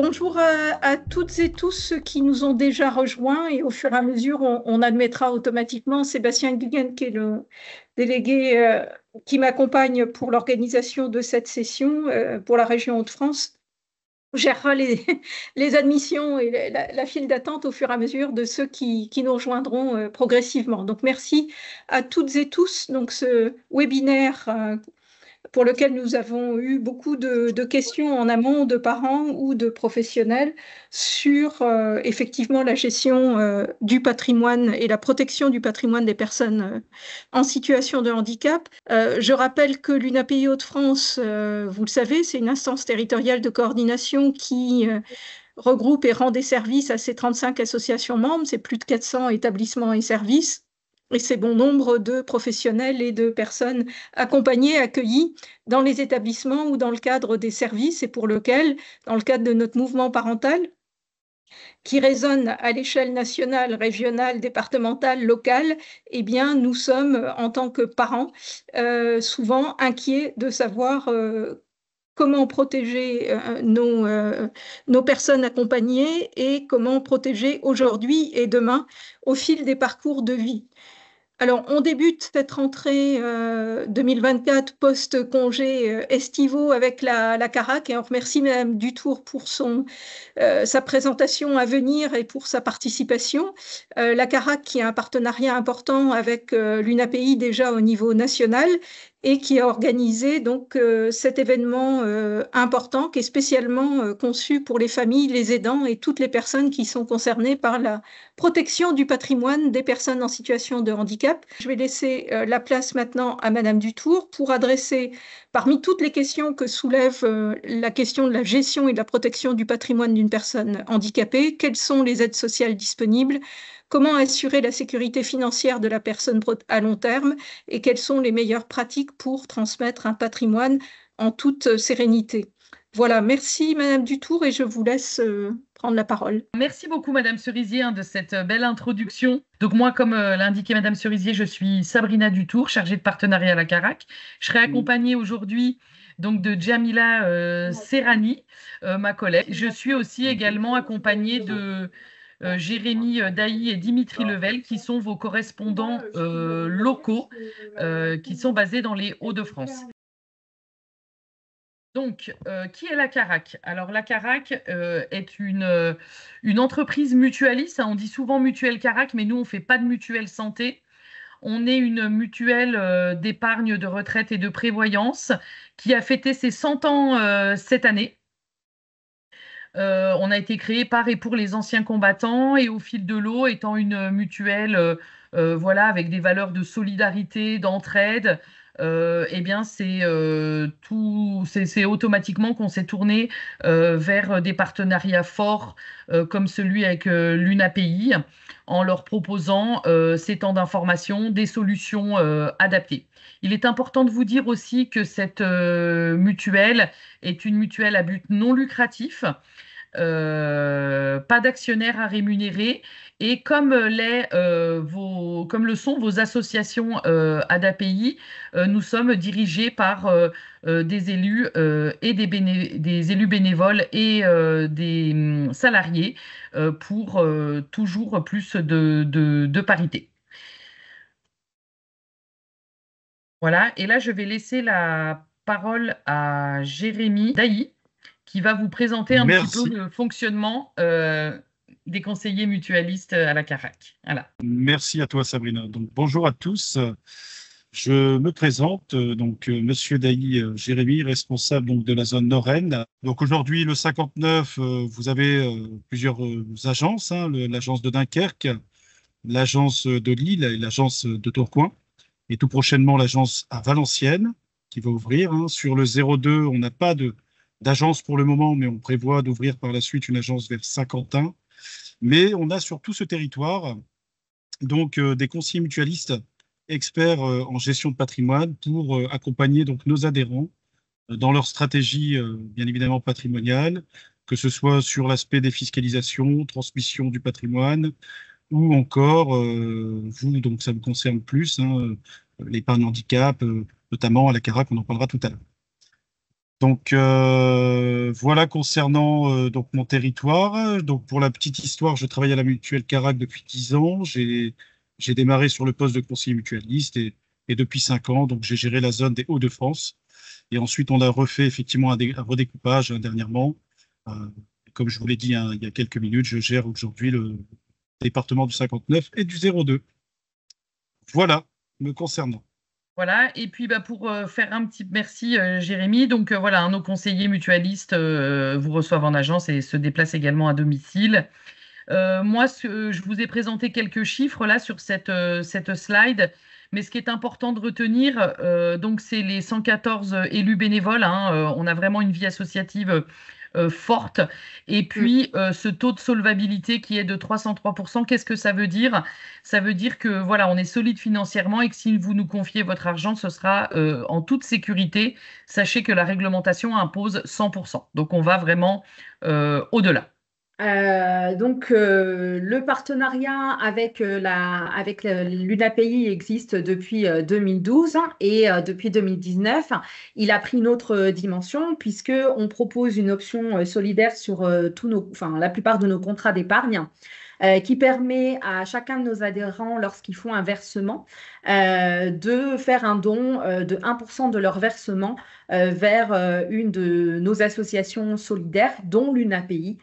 Bonjour à toutes et tous ceux qui nous ont déjà rejoints et au fur et à mesure, on admettra automatiquement Sébastien Guggen, qui est le délégué qui m'accompagne pour l'organisation de cette session pour la région Hauts-de-France, gérera les admissions et la file d'attente au fur et à mesure de ceux qui nous rejoindront progressivement. Donc, merci à toutes et tous. Donc, ce webinaire pour lequel nous avons eu beaucoup de questions en amont de parents ou de professionnels sur effectivement la gestion du patrimoine et la protection du patrimoine des personnes en situation de handicap. Je rappelle que l'UNAPI Hauts-de-France, vous le savez, c'est une instance territoriale de coordination qui regroupe et rend des services à ses 35 associations membres, c'est plus de 400 établissements et services. Et c'est bon nombre de professionnels et de personnes accompagnées, accueillies dans les établissements ou dans le cadre des services et pour lequel, dans le cadre de notre mouvement parental, qui résonne à l'échelle nationale, régionale, départementale, locale, eh bien, nous sommes, en tant que parents, souvent inquiets de savoir comment protéger nos personnes accompagnées et comment protéger aujourd'hui et demain au fil des parcours de vie. Alors, on débute cette rentrée 2024 post-congé estivaux avec la CARAC et on remercie Madame Dutour pour sa présentation à venir et pour sa participation. La CARAC qui a un partenariat important avec l'UNAPI déjà au niveau national et qui a organisé donc cet événement important qui est spécialement conçu pour les familles, les aidants et toutes les personnes qui sont concernées par la protection du patrimoine des personnes en situation de handicap. Je vais laisser la place maintenant à Madame Dutour pour adresser, parmi toutes les questions que soulève la question de la gestion et de la protection du patrimoine d'une personne handicapée, quelles sont les aides sociales disponibles, comment assurer la sécurité financière de la personne à long terme et quelles sont les meilleures pratiques pour transmettre un patrimoine en toute sérénité. Voilà, merci Madame Dutour et je vous laisse prendre la parole. Merci beaucoup Madame Cerisier de cette belle introduction. Donc moi, comme l'a indiqué Madame Cerisier, je suis Sabrina Dutour, chargée de partenariat à la CARAC. Je serai accompagnée aujourd'hui donc de Djamila Serrani, ma collègue. Je suis aussi également accompagnée de Jérémy Dailly et Dimitri Level, qui sont vos correspondants locaux, qui sont basés dans les Hauts-de-France. Donc, qui est la CARAC? Alors, la CARAC est une entreprise mutualiste. On dit souvent mutuelle CARAC, mais nous, on ne fait pas de mutuelle santé. On est une mutuelle d'épargne, de retraite et de prévoyance qui a fêté ses 100 ans cette année. On a été créé par et pour les anciens combattants et au fil de l'eau, étant une mutuelle voilà, avec des valeurs de solidarité, d'entraide, eh bien c'est automatiquement qu'on s'est tourné vers des partenariats forts comme celui avec l'UNAPI en leur proposant ces temps d'information, des solutions adaptées. Il est important de vous dire aussi que cette mutuelle est une mutuelle à but non lucratif. Pas d'actionnaires à rémunérer et comme comme le sont vos associations ADAPI, nous sommes dirigés par des élus et des élus bénévoles et des salariés pour toujours plus de parité. Voilà, et là je vais laisser la parole à Jérémy Dailly qui va vous présenter un petit peu le fonctionnement des conseillers mutualistes à la CARAC. Voilà. Merci à toi, Sabrina. Donc, bonjour à tous. Je me présente, Monsieur Dailly Jérémy, responsable donc, de la zone Nord-Aisne. Donc, aujourd'hui, le 59, vous avez plusieurs agences, l'agence de Dunkerque, l'agence de Lille et l'agence de Tourcoing. Et tout prochainement, l'agence à Valenciennes qui va ouvrir. Sur le 02, on n'a pas d'agence pour le moment, mais on prévoit d'ouvrir par la suite une agence vers Saint-Quentin. Mais on a sur tout ce territoire donc des conseillers mutualistes experts en gestion de patrimoine pour accompagner donc nos adhérents dans leur stratégie bien évidemment patrimoniale, que ce soit sur l'aspect des fiscalisations, transmission du patrimoine, ou encore vous, donc ça me concerne plus, l'épargne handicap, notamment à la CARAC, on en parlera tout à l'heure. Donc voilà concernant donc mon territoire. Donc pour la petite histoire, je travaille à la Mutuelle Carac depuis 10 ans. J'ai démarré sur le poste de conseiller mutualiste et depuis 5 ans, donc j'ai géré la zone des Hauts-de-France. Et ensuite, on a refait effectivement un redécoupage dernièrement. Euh, Comme je vous l'ai dit il y a quelques minutes, je gère aujourd'hui le département du 59 et du 02. Voilà, me concernant. Voilà, et puis bah, pour faire un petit merci, Jérémy, donc voilà, nos conseillers mutualistes vous reçoivent en agence et se déplacent également à domicile. Moi, je vous ai présenté quelques chiffres là sur cette slide, mais ce qui est important de retenir, donc c'est les 114 élus bénévoles, hein, on a vraiment une vie associative forte, et puis ce taux de solvabilité qui est de 303%. Qu'est-ce que ça veut dire? Ça veut dire que voilà, on est solide financièrement et que si vous nous confiez votre argent, ce sera en toute sécurité. Sachez que la réglementation impose 100%, donc on va vraiment au-delà. Le partenariat avec l'UNAPI existe depuis 2012 et depuis 2019, il a pris une autre dimension puisque on propose une option solidaire sur la plupart de nos contrats d'épargne. Qui permet à chacun de nos adhérents, lorsqu'ils font un versement, de faire un don de 1% de leur versement vers une de nos associations solidaires, dont l'UNAPI,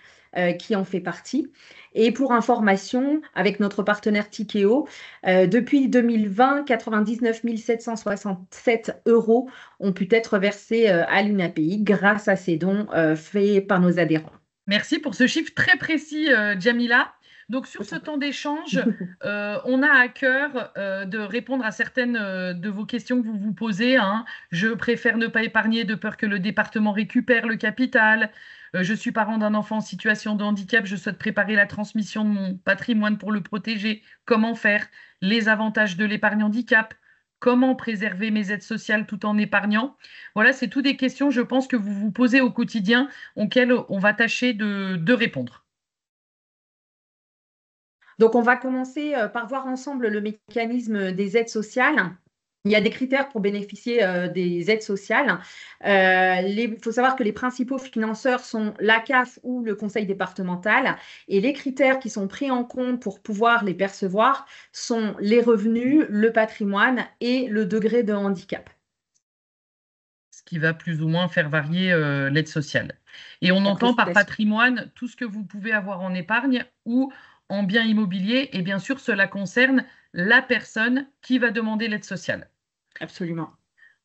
qui en fait partie. Et pour information, avec notre partenaire Tikeo, depuis 2020, 99 767 euros ont pu être versés à l'UNAPI grâce à ces dons faits par nos adhérents. Merci pour ce chiffre très précis, Jamila. Donc, sur ce temps d'échange, on a à cœur de répondre à certaines de vos questions que vous vous posez, hein. Je préfère ne pas épargner de peur que le département récupère le capital. Je suis parent d'un enfant en situation de handicap. Je souhaite préparer la transmission de mon patrimoine pour le protéger. Comment faire? Les avantages de l'épargne handicap. Comment préserver mes aides sociales tout en épargnant? Voilà, c'est toutes des questions, je pense, que vous vous posez au quotidien, auxquelles on va tâcher de répondre. Donc, on va commencer par voir ensemble le mécanisme des aides sociales. Il y a des critères pour bénéficier des aides sociales. Il faut savoir que les principaux financeurs sont la CAF ou le conseil départemental. Et les critères qui sont pris en compte pour pouvoir les percevoir sont les revenus, le patrimoine et le degré de handicap. Ce qui va plus ou moins faire varier l'aide sociale. Et on entend par patrimoine tout ce que vous pouvez avoir en épargne ou en bien immobilier. Et bien sûr, cela concerne la personne qui va demander l'aide sociale. Absolument.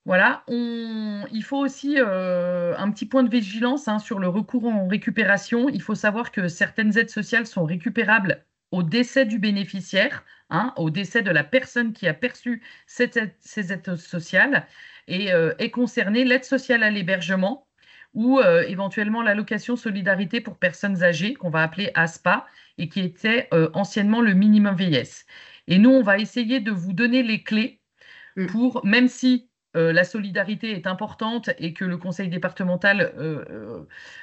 Voilà, il faut aussi un petit point de vigilance, hein, sur le recours en récupération. Il faut savoir que certaines aides sociales sont récupérables au décès du bénéficiaire, hein, au décès de la personne qui a perçu ces aides sociales, et est concernée l'aide sociale à l'hébergement ou éventuellement l'allocation solidarité pour personnes âgées, qu'on va appeler ASPA, et qui était anciennement le minimum vieillesse. Et nous, on va essayer de vous donner les clés pour, même si la solidarité est importante et que le conseil départemental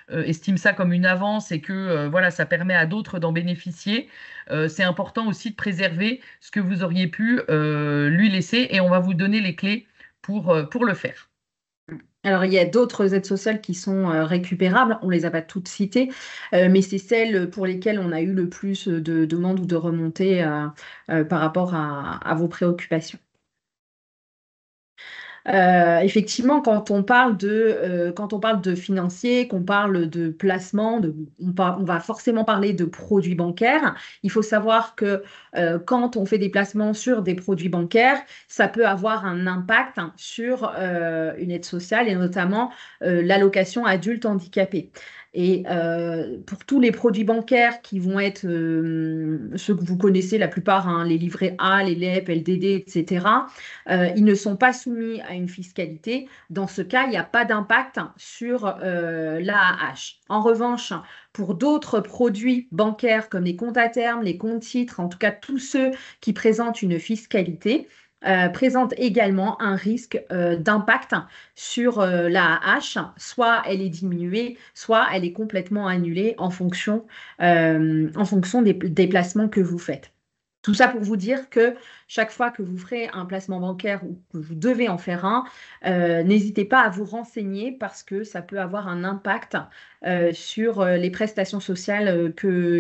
estime ça comme une avance et que voilà, ça permet à d'autres d'en bénéficier, c'est important aussi de préserver ce que vous auriez pu lui laisser, et on va vous donner les clés pour le faire. Alors, il y a d'autres aides sociales qui sont récupérables, on ne les a pas toutes citées, mais c'est celles pour lesquelles on a eu le plus de demandes ou de remontées par rapport à vos préoccupations. Effectivement, quand on parle de financier, qu'on parle de placement, on va forcément parler de produits bancaires. Il faut savoir que quand on fait des placements sur des produits bancaires, ça peut avoir un impact sur une aide sociale et notamment l'allocation adulte handicapé. Et pour tous les produits bancaires qui vont être ceux que vous connaissez la plupart, hein, les livrets A, les LEP, LDD, etc., ils ne sont pas soumis à une fiscalité. Dans ce cas, il n'y a pas d'impact sur l'AAH. En revanche, pour d'autres produits bancaires comme les comptes à terme, les comptes titres, en tout cas tous ceux qui présentent une fiscalité, présente également un risque d'impact sur l'AAH. Soit elle est diminuée, soit elle est complètement annulée en fonction des placements que vous faites. Tout ça pour vous dire que chaque fois que vous ferez un placement bancaire ou que vous devez en faire un, n'hésitez pas à vous renseigner parce que ça peut avoir un impact sur les prestations sociales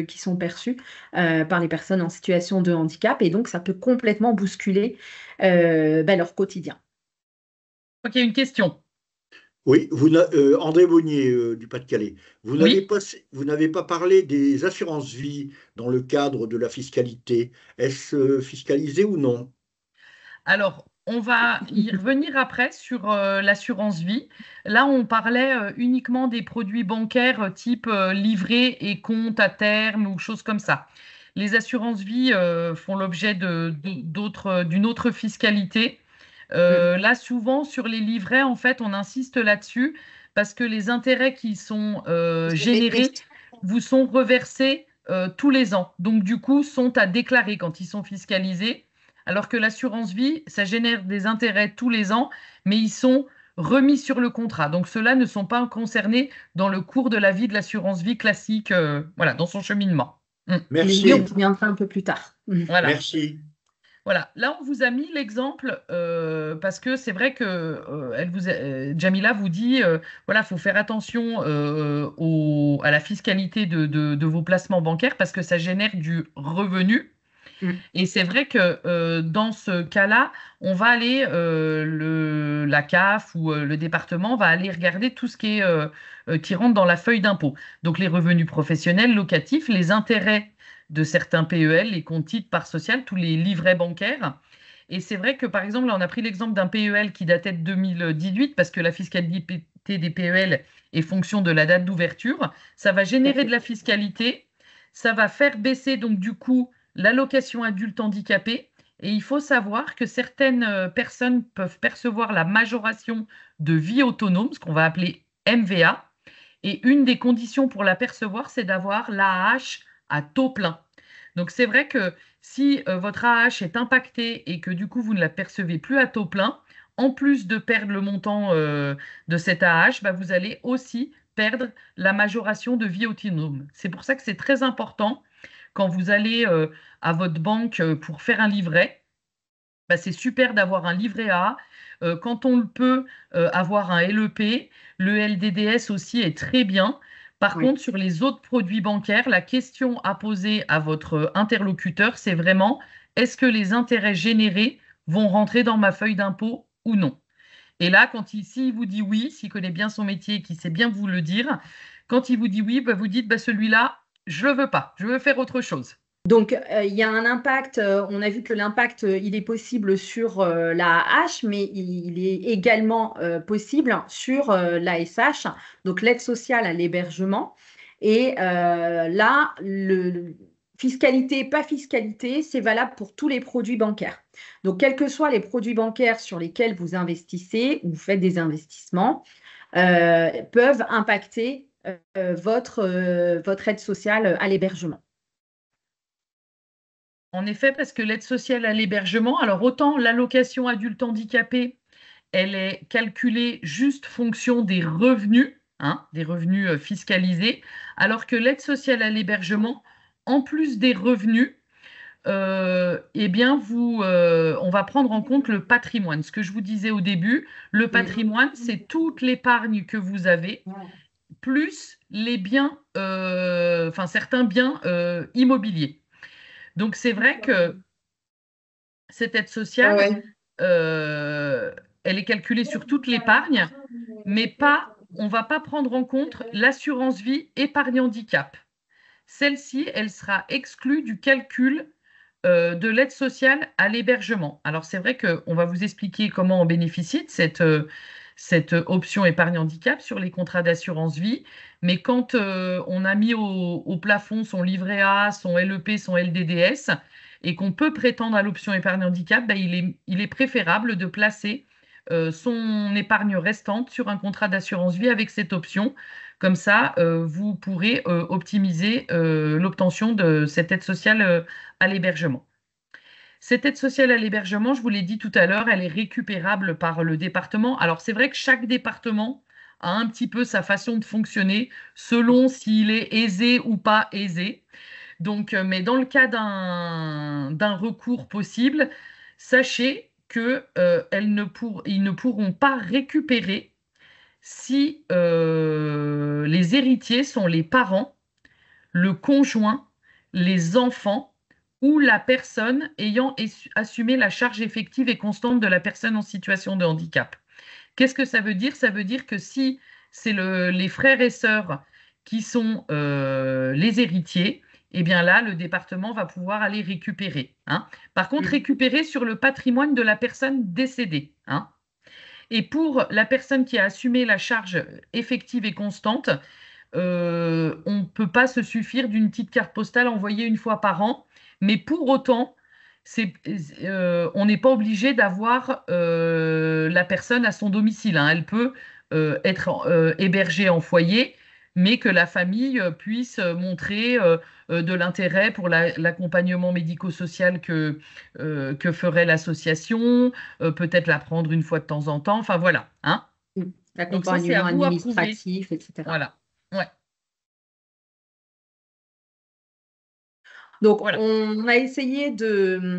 qui sont perçues par les personnes en situation de handicap et donc ça peut complètement bousculer leur quotidien. Ok, une question. Oui, André Bonnier du Pas-de-Calais, vous Oui. n'avez pas parlé des assurances vie dans le cadre de la fiscalité. Est-ce fiscalisé ou non? Alors, on va y revenir après sur l'assurance vie. Là, on parlait uniquement des produits bancaires type livret et compte à terme ou choses comme ça. Les assurances vie font l'objet d'une autre fiscalité. Là, souvent, sur les livrets, en fait, on insiste là-dessus parce que les intérêts qui sont générés vous sont reversés tous les ans. Donc, du coup, sont à déclarer quand ils sont fiscalisés. Alors que l'assurance vie, ça génère des intérêts tous les ans, mais ils sont remis sur le contrat. Donc, ceux-là ne sont pas concernés dans le cours de la vie de l'assurance vie classique, voilà, dans son cheminement. Merci. Mais oui, on reviendra un peu plus tard. Voilà. Merci. Voilà, là on vous a mis l'exemple parce que c'est vrai que Jamila vous dit voilà, faut faire attention à la fiscalité de vos placements bancaires parce que ça génère du revenu. Et c'est vrai que dans ce cas-là, on va aller, la CAF ou le département va aller regarder tout ce qui rentre dans la feuille d'impôt. Donc les revenus professionnels, locatifs, les intérêts de certains PEL, les comptes titres par social, tous les livrets bancaires. Et c'est vrai que, par exemple, là, on a pris l'exemple d'un PEL qui datait de 2018 parce que la fiscalité des PEL est fonction de la date d'ouverture. Ça va générer de la fiscalité, ça va faire baisser donc du coup l'allocation adulte handicapé. Et il faut savoir que certaines personnes peuvent percevoir la majoration de vie autonome, ce qu'on va appeler MVA. Et une des conditions pour la percevoir, c'est d'avoir l'AAH à taux plein. Donc c'est vrai que si votre AAH est impacté et que du coup vous ne la percevez plus à taux plein, en plus de perdre le montant de cette AAH, bah, vous allez aussi perdre la majoration de vie autonome. C'est pour ça que c'est très important quand vous allez à votre banque pour faire un livret. Bah, c'est super d'avoir un livret A. Quand on le peut, avoir un LEP. Le LDDS aussi est très bien. Par contre, sur les autres produits bancaires, la question à poser à votre interlocuteur, c'est vraiment est-ce que les intérêts générés vont rentrer dans ma feuille d'impôt ou non? Et là, s'il vous dit oui, s'il connaît bien son métier, qu'il sait bien vous le dire, quand il vous dit oui, bah, vous dites bah, celui-là, je ne le veux pas, je veux faire autre chose. Donc, il y a un impact, on a vu que l'impact, il est possible sur la AH, mais il est également possible sur l'ASH, donc l'aide sociale à l'hébergement. Et là, fiscalité, pas fiscalité, c'est valable pour tous les produits bancaires. Donc, quels que soient les produits bancaires sur lesquels vous investissez ou vous faites des investissements, peuvent impacter votre aide sociale à l'hébergement. En effet, parce que l'aide sociale à l'hébergement, alors autant l'allocation adulte handicapé, elle est calculée juste fonction des revenus, des revenus fiscalisés, alors que l'aide sociale à l'hébergement, en plus des revenus, eh bien, on va prendre en compte le patrimoine. Ce que je vous disais au début, le patrimoine, c'est toute l'épargne que vous avez, plus les biens, certains biens immobiliers. Donc, c'est vrai que cette aide sociale, elle est calculée sur toute l'épargne, mais on ne va pas prendre en compte l'assurance vie épargne handicap. Celle-ci, elle sera exclue du calcul de l'aide sociale à l'hébergement. Alors, c'est vrai qu'on va vous expliquer comment on bénéficie de cette option épargne handicap sur les contrats d'assurance vie. Mais quand on a mis au plafond son livret A, son LEP, son LDDS, et qu'on peut prétendre à l'option épargne handicap, ben, il est préférable de placer son épargne restante sur un contrat d'assurance vie avec cette option. Comme ça, vous pourrez optimiser l'obtention de cette aide sociale à l'hébergement. Cette aide sociale à l'hébergement, je vous l'ai dit tout à l'heure, elle est récupérable par le département. Alors, c'est vrai que chaque département a un petit peu sa façon de fonctionner selon s'il est aisé ou pas aisé. Donc, mais dans le cas d'un recours possible, sachez que ils ne pourront pas récupérer si les héritiers sont les parents, le conjoint, les enfants ou la personne ayant assumé la charge effective et constante de la personne en situation de handicap. Qu'est-ce que ça veut dire? Ça veut dire que si c'est les frères et sœurs qui sont les héritiers, eh bien là, le département va pouvoir aller récupérer, hein. Par contre, récupérer sur le patrimoine de la personne décédée, hein. Et pour la personne qui a assumé la charge effective et constante, on ne peut pas se suffire d'une petite carte postale envoyée une fois par an, mais pour autant, on n'est pas obligé d'avoir la personne à son domicile, hein. Elle peut être hébergée en foyer, mais que la famille puisse montrer de l'intérêt pour l'accompagnement médico-social que ferait l'association, peut-être la prendre une fois de temps en temps, enfin voilà, hein. Donc ça, c'est à L'accompagnement vous à prouver. administratif, etc. Voilà. Ouais. Donc, Voilà. on a essayé de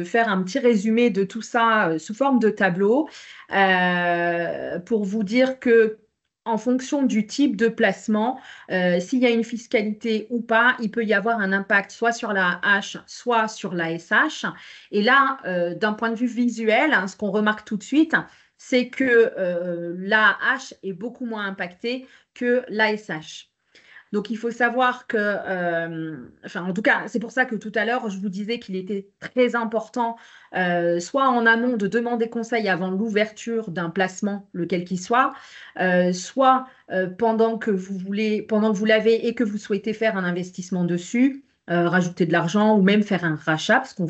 faire un petit résumé de tout ça sous forme de tableau pour vous dire que en fonction du type de placement, s'il y a une fiscalité ou pas, il peut y avoir un impact soit sur la H, soit sur la SH. Et là, d'un point de vue visuel, hein, ce qu'on remarque tout de suite, c'est que la H est beaucoup moins impactée que la SH. Donc, il faut savoir que, en tout cas, c'est pour ça que tout à l'heure, je vous disais qu'il était très important, soit en amont, de demander conseil avant l'ouverture d'un placement, lequel qu'il soit, soit pendant que vous l'avez et que vous souhaitez faire un investissement dessus, rajouter de l'argent ou même faire un rachat, parce qu'on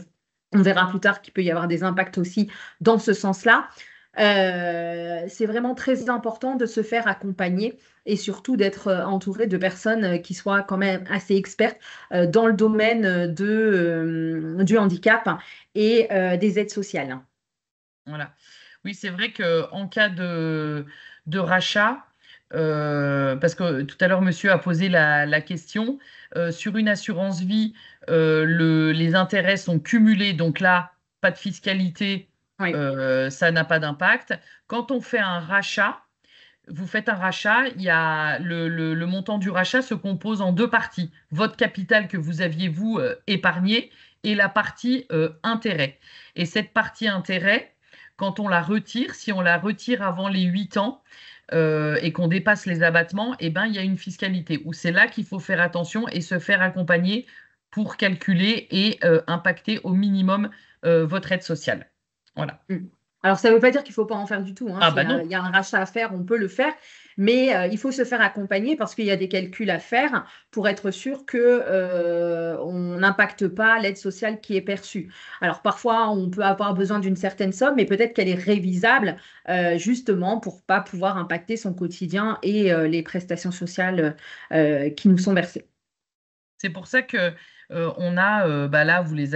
verra plus tard qu'il peut y avoir des impacts aussi dans ce sens-là. C'est vraiment très important de se faire accompagner et surtout d'être entouré de personnes qui soient quand même assez expertes dans le domaine du handicap et des aides sociales. Voilà. Oui, c'est vrai qu'en cas de rachat, parce que tout à l'heure, monsieur a posé la question, sur une assurance vie, les intérêts sont cumulés, donc là, pas de fiscalité, Oui. ça n'a pas d'impact. Quand on fait un rachat, vous faites un rachat, il y a le montant du rachat se compose en deux parties. Votre capital que vous aviez, vous, épargné et la partie intérêt. Et cette partie intérêt, quand on la retire, si on la retire avant les 8 ans et qu'on dépasse les abattements, eh ben, il y a une fiscalité où c'est là qu'il faut faire attention et se faire accompagner pour calculer et impacter au minimum votre aide sociale. Voilà. Alors, ça ne veut pas dire qu'il ne faut pas en faire du tout, hein. Ah bah non. Il y a un rachat à faire, on peut le faire, mais il faut se faire accompagner parce qu'il y a des calculs à faire pour être sûr qu'on n'impacte pas l'aide sociale qui est perçue. Alors, parfois, on peut avoir besoin d'une certaine somme, mais peut-être qu'elle est révisable justement pour ne pas pouvoir impacter son quotidien et les prestations sociales qui nous sont versées. C'est pour ça que on a, là, vous les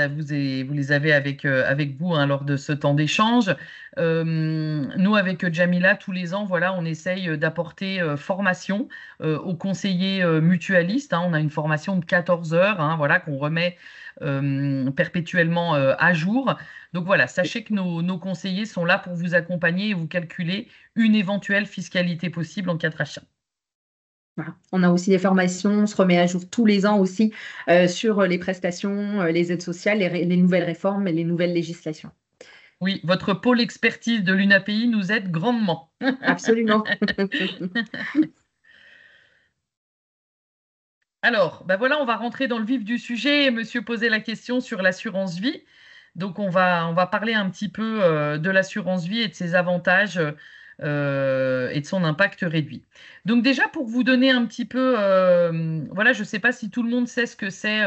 avez avec vous, hein, lors de ce temps d'échange. Nous, avec Jamila, tous les ans, voilà, on essaye d'apporter formation aux conseillers mutualistes, hein. On a une formation de 14 heures, hein, voilà, qu'on remet perpétuellement à jour. Donc voilà, sachez que nos conseillers sont là pour vous accompagner et vous calculer une éventuelle fiscalité possible en cas de rachat. Voilà. On a aussi des formations, on se remet à jour tous les ans aussi sur les prestations, les aides sociales, les nouvelles réformes et les nouvelles législations. Oui, votre pôle expertise de l'UNAPI nous aide grandement. Absolument. Alors, ben voilà, on va rentrer dans le vif du sujet. Monsieur posait la question sur l'assurance vie. Donc, on va parler un petit peu de l'assurance vie et de ses avantages et de son impact réduit. Donc, déjà, pour vous donner un petit peu, voilà, je ne sais pas si tout le monde sait ce que c'est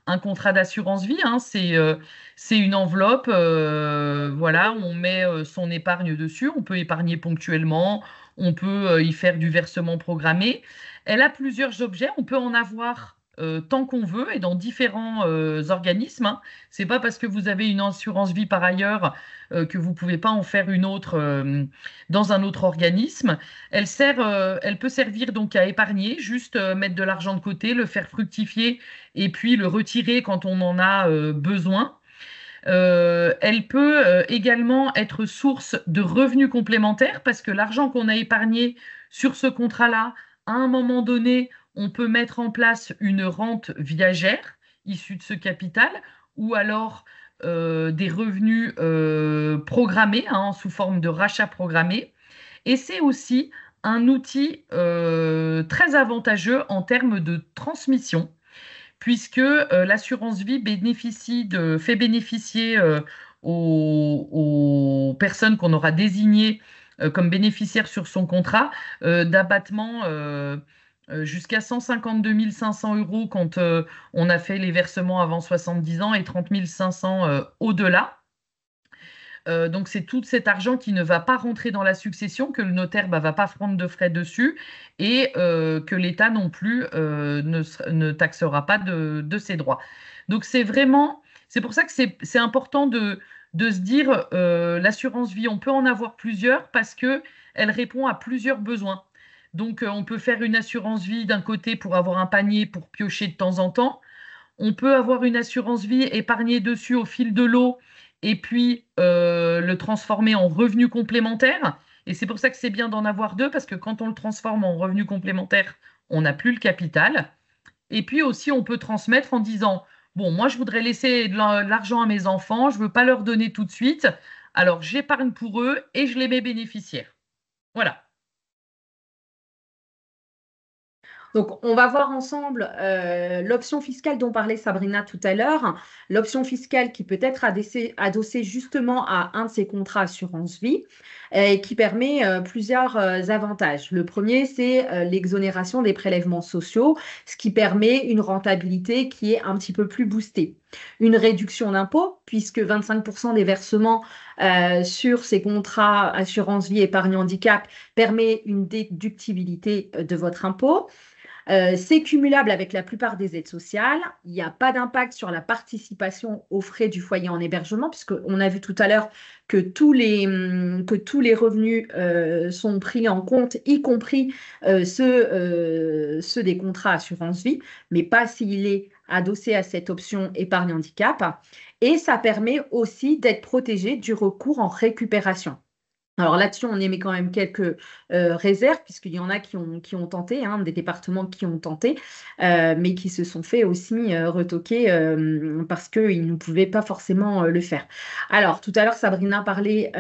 un contrat d'assurance vie, hein. C'est une enveloppe, voilà, on met son épargne dessus. On peut épargner ponctuellement, on peut y faire du versement programmé. Elle a plusieurs objets. On peut en avoir tant qu'on veut et dans différents organismes, hein. C'est pas parce que vous avez une assurance vie par ailleurs que vous pouvez pas en faire une autre dans un autre organisme. Elle peut servir donc à épargner, juste mettre de l'argent de côté, le faire fructifier et puis le retirer quand on en a besoin. Elle peut également être source de revenus complémentaires parce que l'argent qu'on a épargné sur ce contrat-là, à un moment donné, on peut mettre en place une rente viagère issue de ce capital ou alors des revenus programmés, hein, sous forme de rachat programmé. Et c'est aussi un outil très avantageux en termes de transmission puisque l'assurance vie fait bénéficier aux personnes qu'on aura désignées comme bénéficiaires sur son contrat d'abattements jusqu'à 152 500 € quand on a fait les versements avant 70 ans et 30 500 au-delà. Donc, c'est tout cet argent qui ne va pas rentrer dans la succession, que le notaire va pas prendre de frais dessus et que l'État non plus ne taxera pas de ses droits. Donc, c'est pour ça que c'est important de se dire l'assurance vie, on peut en avoir plusieurs parce qu'elle répond à plusieurs besoins. Donc, on peut faire une assurance vie d'un côté pour avoir un panier pour piocher de temps en temps. On peut avoir une assurance vie épargnée dessus au fil de l'eau et puis le transformer en revenu complémentaire. Et c'est pour ça que c'est bien d'en avoir deux, parce que quand on le transforme en revenu complémentaire, on n'a plus le capital. Et puis aussi, on peut transmettre en disant, bon, moi, je voudrais laisser de l'argent à mes enfants, je ne veux pas leur donner tout de suite, alors j'épargne pour eux et je les mets bénéficiaires. Voilà. Donc, on va voir ensemble l'option fiscale dont parlait Sabrina tout à l'heure, l'option fiscale qui peut être adossée justement à un de ces contrats assurance vie et qui permet plusieurs avantages. Le premier, c'est l'exonération des prélèvements sociaux, ce qui permet une rentabilité qui est un petit peu plus boostée. Une réduction d'impôt, puisque 25% des versements sur ces contrats assurance vie épargne handicap permet une déductibilité de votre impôt. C'est cumulable avec la plupart des aides sociales. Il n'y a pas d'impact sur la participation aux frais du foyer en hébergement, puisqu'on a vu tout à l'heure que tous les revenus sont pris en compte, y compris ceux des contrats assurance vie, mais pas s'il est adossé à cette option épargne handicap. Et ça permet aussi d'être protégé du recours en récupération. Alors là-dessus, on émet quand même quelques réserves, puisqu'il y en a qui ont tenté, hein, des départements qui ont tenté, mais qui se sont fait aussi retoquer parce qu'ils ne pouvaient pas forcément le faire. Alors, tout à l'heure, Sabrina parlait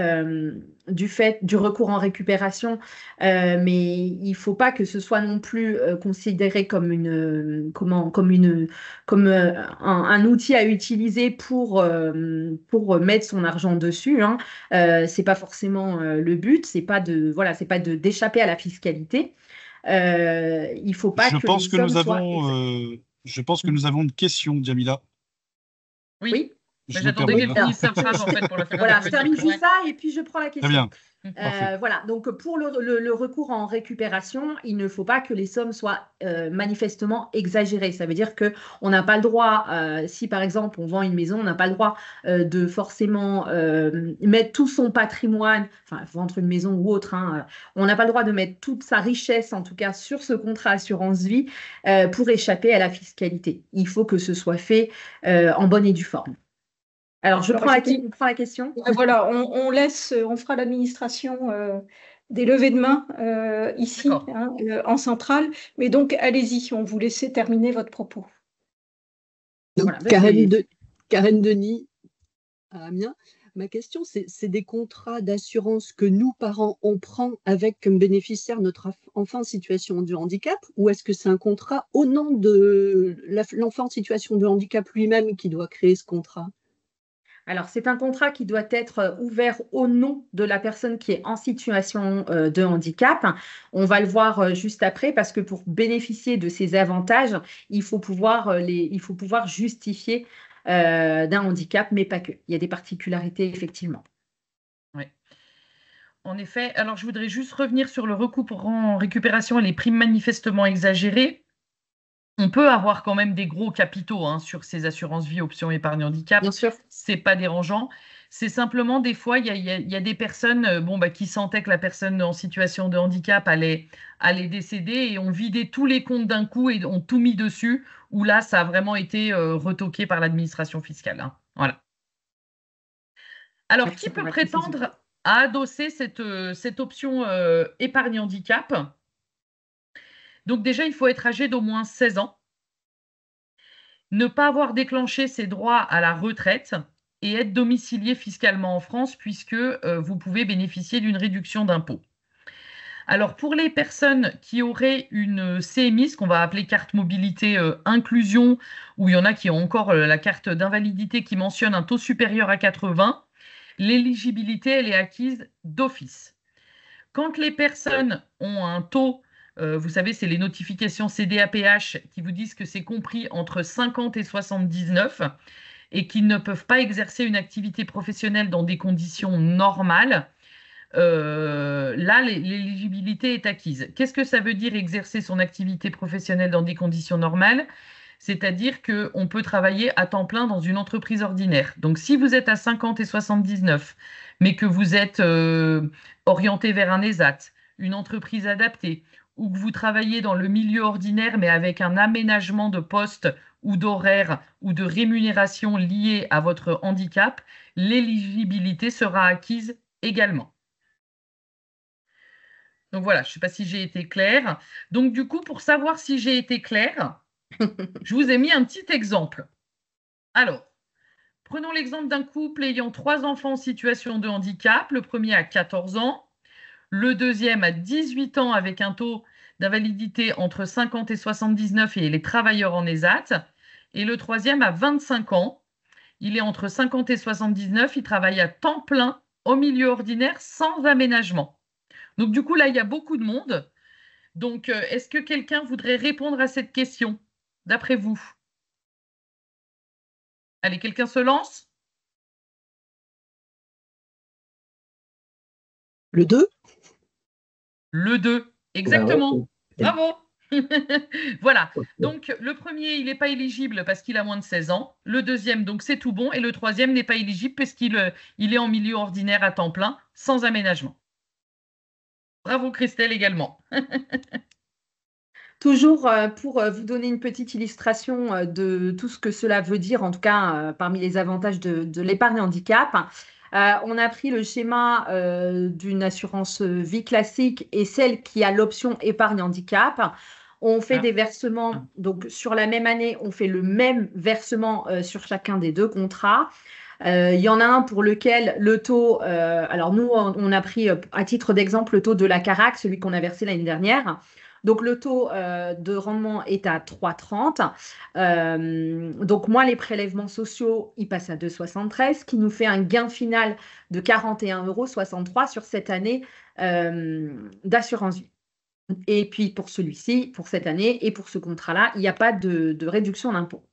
du recours en récupération, mais il ne faut pas que ce soit non plus considéré comme un outil à utiliser pour mettre son argent dessus, hein. C'est pas forcément le but, c'est pas d'échapper à la fiscalité. Il faut pas Je que pense les que sommes nous soient avons, je pense que nous avons une question, Djamila. Oui. Je Mais me j'attendais permets. qu'elle finisse sa phrase en fait pour la faire. Voilà, je termine juste ça et puis je prends la Très question. bien. Parfait. Voilà, donc pour le recours en récupération, il ne faut pas que les sommes soient manifestement exagérées. Ça veut dire qu'on n'a pas le droit, si par exemple on vend une maison, on n'a pas le droit de forcément mettre tout son patrimoine, enfin vendre une maison ou autre, hein, on n'a pas le droit de mettre toute sa richesse, en tout cas sur ce contrat assurance vie, pour échapper à la fiscalité. Il faut que ce soit fait en bonne et due forme. Alors, je prends la question. Voilà, on fera l'administration des levées de main ici, hein, en centrale. Mais donc, allez-y, on vous laisse terminer votre propos. Donc, voilà, Karen Denis à Amiens. Ma question, c'est des contrats d'assurance que nous, parents, on prend avec comme bénéficiaire notre enfant en situation de handicap, ou est-ce que c'est un contrat au nom de l'enfant en situation de handicap lui-même qui doit créer ce contrat? Alors, c'est un contrat qui doit être ouvert au nom de la personne qui est en situation de handicap. On va le voir juste après parce que pour bénéficier de ces avantages, il faut pouvoir justifier d'un handicap, mais pas que. Il y a des particularités, effectivement. Oui. En effet, alors je voudrais juste revenir sur le recours en récupération et les primes manifestement exagérées. On peut avoir quand même des gros capitaux hein, sur ces assurances vie, options épargne handicap. Bien sûr. C'est pas dérangeant. C'est simplement des fois, il y a des personnes qui sentaient que la personne en situation de handicap allait décéder et ont vidé tous les comptes d'un coup et ont tout mis dessus, où là, ça a vraiment été retoqué par l'administration fiscale. Hein. Voilà. Alors, qui peut prétendre à adosser cette option épargne handicap? Donc déjà, il faut être âgé d'au moins 16 ans, ne pas avoir déclenché ses droits à la retraite et être domicilié fiscalement en France puisque vous pouvez bénéficier d'une réduction d'impôt. Alors pour les personnes qui auraient une CMI, ce qu'on va appeler carte mobilité inclusion, où il y en a qui ont encore la carte d'invalidité qui mentionne un taux supérieur à 80, l'éligibilité, elle est acquise d'office. Quand les personnes ont un taux, vous savez, c'est les notifications CDAPH qui vous disent que c'est compris entre 50 et 79 et qu'ils ne peuvent pas exercer une activité professionnelle dans des conditions normales, là, l'éligibilité est acquise. Qu'est-ce que ça veut dire exercer son activité professionnelle dans des conditions normales? C'est-à-dire qu'on peut travailler à temps plein dans une entreprise ordinaire. Donc, si vous êtes à 50 et 79, mais que vous êtes orienté vers un ESAT, une entreprise adaptée, ou que vous travaillez dans le milieu ordinaire, mais avec un aménagement de poste ou d'horaire ou de rémunération lié à votre handicap, l'éligibilité sera acquise également. Donc voilà, je ne sais pas si j'ai été claire. Donc du coup, pour savoir si j'ai été claire, je vous ai mis un petit exemple. Alors, prenons l'exemple d'un couple ayant 3 enfants en situation de handicap. Le premier a 14 ans, le deuxième a 18 ans avec un taux d'invalidité entre 50 et 79 et il est travailleur en ESAT. Et le troisième a 25 ans. Il est entre 50 et 79, il travaille à temps plein au milieu ordinaire sans aménagement. Donc du coup, là, il y a beaucoup de monde. Donc, est-ce que quelqu'un voudrait répondre à cette question, d'après vous? Allez, quelqu'un se lance? Le 2? Le 2, exactement. Bravo. Voilà. Donc, le premier, il n'est pas éligible parce qu'il a moins de 16 ans. Le deuxième, donc c'est tout bon. Et le troisième n'est pas éligible parce qu'il est en milieu ordinaire à temps plein, sans aménagement. Bravo, Christelle, également. Toujours pour vous donner une petite illustration de tout ce que cela veut dire, en tout cas parmi les avantages de l'épargne handicap. On a pris le schéma d'une assurance vie classique et celle qui a l'option épargne handicap. On fait des versements, donc sur la même année, on fait le même versement sur chacun des 2 contrats. Il y en a un pour lequel le taux, alors nous, on a pris à titre d'exemple le taux de la Carac, celui qu'on a versé l'année dernière. Donc, le taux de rendement est à 3,30. Donc, moins les prélèvements sociaux, ils passent à 2,73, ce qui nous fait un gain final de 41,63 € sur cette année d'assurance vie. Et puis, pour celui-ci, pour cette année et pour ce contrat-là, il n'y a pas de réduction d'impôt.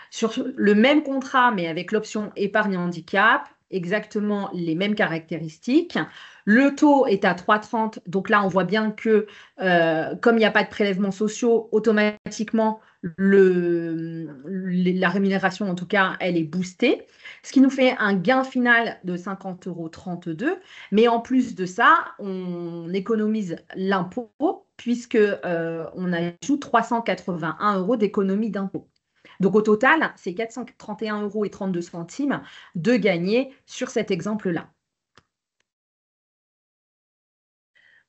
Sur le même contrat, mais avec l'option épargne handicap, exactement les mêmes caractéristiques. Le taux est à 3,30. Donc là, on voit bien que comme il n'y a pas de prélèvements sociaux, automatiquement, la rémunération, en tout cas, elle est boostée. Ce qui nous fait un gain final de 50,32 €. Mais en plus de ça, on économise l'impôt puisque on ajoute 381 € d'économie d'impôt. Donc, au total, c'est 431,32 € de gagner sur cet exemple-là.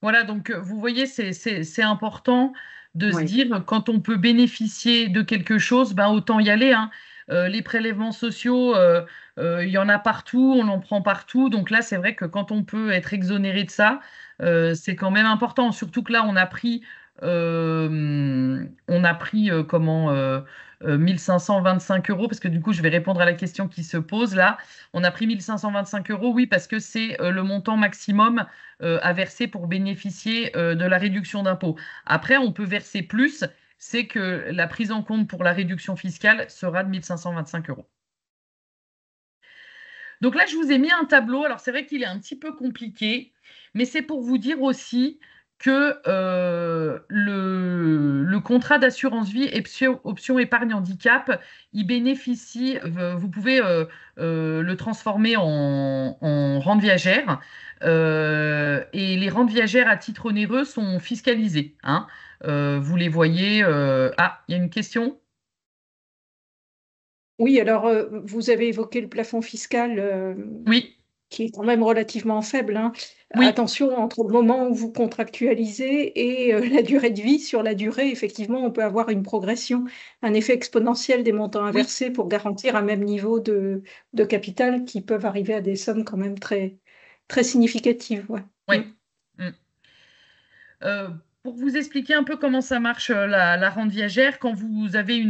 Voilà, donc vous voyez, c'est important de se dire, quand on peut bénéficier de quelque chose, ben, autant y aller. Hein. Les prélèvements sociaux, il y en a partout, on en prend partout. Donc là, c'est vrai que quand on peut être exonéré de ça, c'est quand même important. Surtout que là, on a pris 1525 €, parce que du coup, je vais répondre à la question qui se pose là. On a pris 1525 €, oui, parce que c'est le montant maximum à verser pour bénéficier de la réduction d'impôt. Après, on peut verser plus, c'est que la prise en compte pour la réduction fiscale sera de 1525 €. Donc là, je vous ai mis un tableau. Alors, c'est vrai qu'il est un petit peu compliqué, mais c'est pour vous dire aussi que le contrat d'assurance vie option épargne handicap, il bénéficie, vous pouvez le transformer en rente viagère. Et les rentes viagères à titre onéreux sont fiscalisées, hein. Vous les voyez. Ah, il y a une question? Oui, alors vous avez évoqué le plafond fiscal Oui, qui est quand même relativement faible, hein. oui, Attention, entre le moment où vous contractualisez et la durée de vie, sur la durée, effectivement, on peut avoir une progression, un effet exponentiel des montants oui, inversés pour garantir un même niveau de capital qui peuvent arriver à des sommes quand même très, très significatives. Ouais. oui. Mm. Euh, pour vous expliquer un peu comment ça marche, la rente viagère, quand vous avez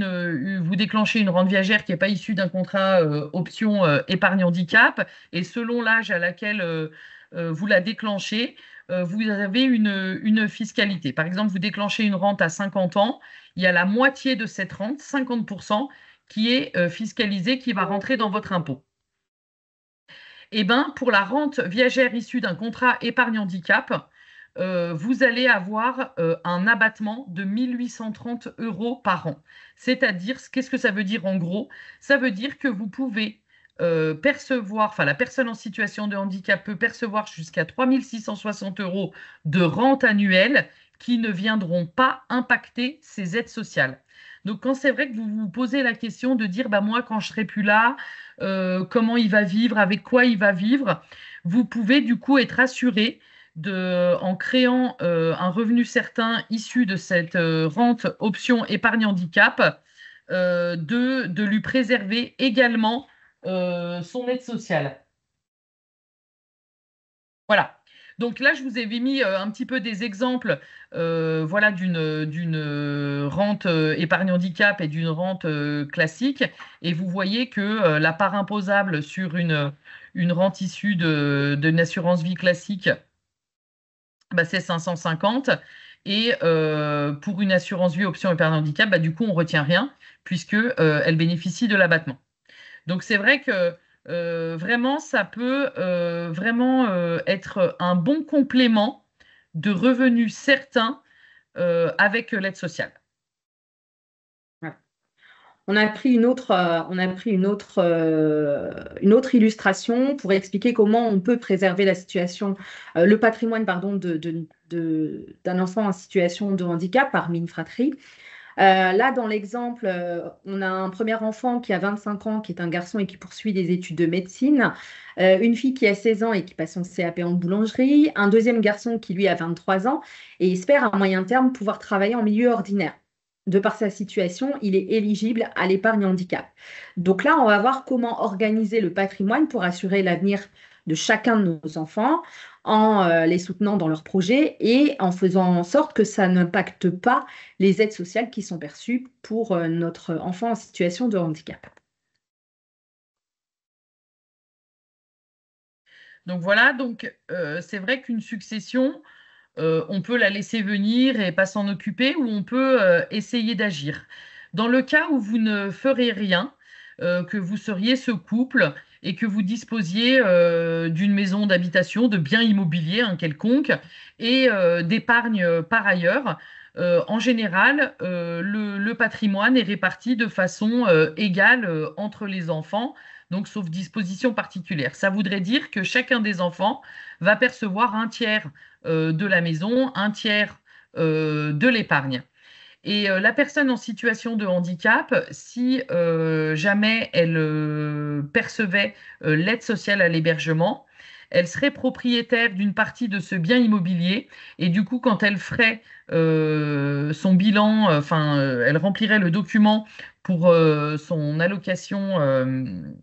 vous déclenchez une rente viagère qui n'est pas issue d'un contrat option épargne handicap, et selon l'âge à laquelle vous la déclenchez, vous avez une fiscalité. Par exemple, vous déclenchez une rente à 50 ans, il y a la moitié de cette rente, 50%, qui est fiscalisée, qui va rentrer dans votre impôt. Eh ben, pour la rente viagère issue d'un contrat épargne handicap, vous allez avoir un abattement de 1 830 € par an. C'est-à-dire, qu'est-ce que ça veut dire en gros? Ça veut dire que vous pouvez percevoir, enfin la personne en situation de handicap peut percevoir jusqu'à 3 660 € de rente annuelle qui ne viendront pas impacter ses aides sociales. Donc, quand c'est vrai que vous vous posez la question de dire, bah, moi, quand je serai plus là, comment il va vivre, avec quoi il va vivre, vous pouvez du coup être assuré en créant un revenu certain issu de cette rente option épargne handicap, de lui préserver également son aide sociale. Voilà. Donc là, je vous avais mis un petit peu des exemples, voilà, d'une rente épargne handicap et d'une rente classique. Et vous voyez que la part imposable sur une rente issue d'une assurance vie classique, bah, c'est 550. Et pour une assurance vie option épargne handicap, bah, du coup, on ne retient rien puisque elle bénéficie de l'abattement. Donc c'est vrai que vraiment, ça peut vraiment être un bon complément de revenus certains avec l'aide sociale. On a pris une autre illustration pour expliquer comment on peut préserver la situation, le patrimoine, pardon, d'un enfant en situation de handicap parmi une fratrie. Là, dans l'exemple, on a un premier enfant qui a 25 ans, qui est un garçon et qui poursuit des études de médecine, une fille qui a 16 ans et qui passe son CAP en boulangerie, un deuxième garçon qui, lui, a 23 ans et espère à moyen terme pouvoir travailler en milieu ordinaire. De par sa situation, il est éligible à l'épargne handicap. Donc là, on va voir comment organiser le patrimoine pour assurer l'avenir de chacun de nos enfants en les soutenant dans leurs projets et en faisant en sorte que ça n'impacte pas les aides sociales qui sont perçues pour notre enfant en situation de handicap. Donc voilà, donc c'est vrai qu'une succession, on peut la laisser venir et pas s'en occuper, ou on peut essayer d'agir. Dans le cas où vous ne ferez rien, que vous seriez ce couple et que vous disposiez d'une maison d'habitation, de biens immobiliers, quelconque, et d'épargne par ailleurs, en général, le patrimoine est réparti de façon égale entre les enfants, donc sauf disposition particulière. Ça voudrait dire que chacun des enfants va percevoir un tiers de la maison, un tiers de l'épargne. Et la personne en situation de handicap, si jamais elle percevait l'aide sociale à l'hébergement, elle serait propriétaire d'une partie de ce bien immobilier et du coup, quand elle ferait son bilan, elle remplirait le document pour son allocation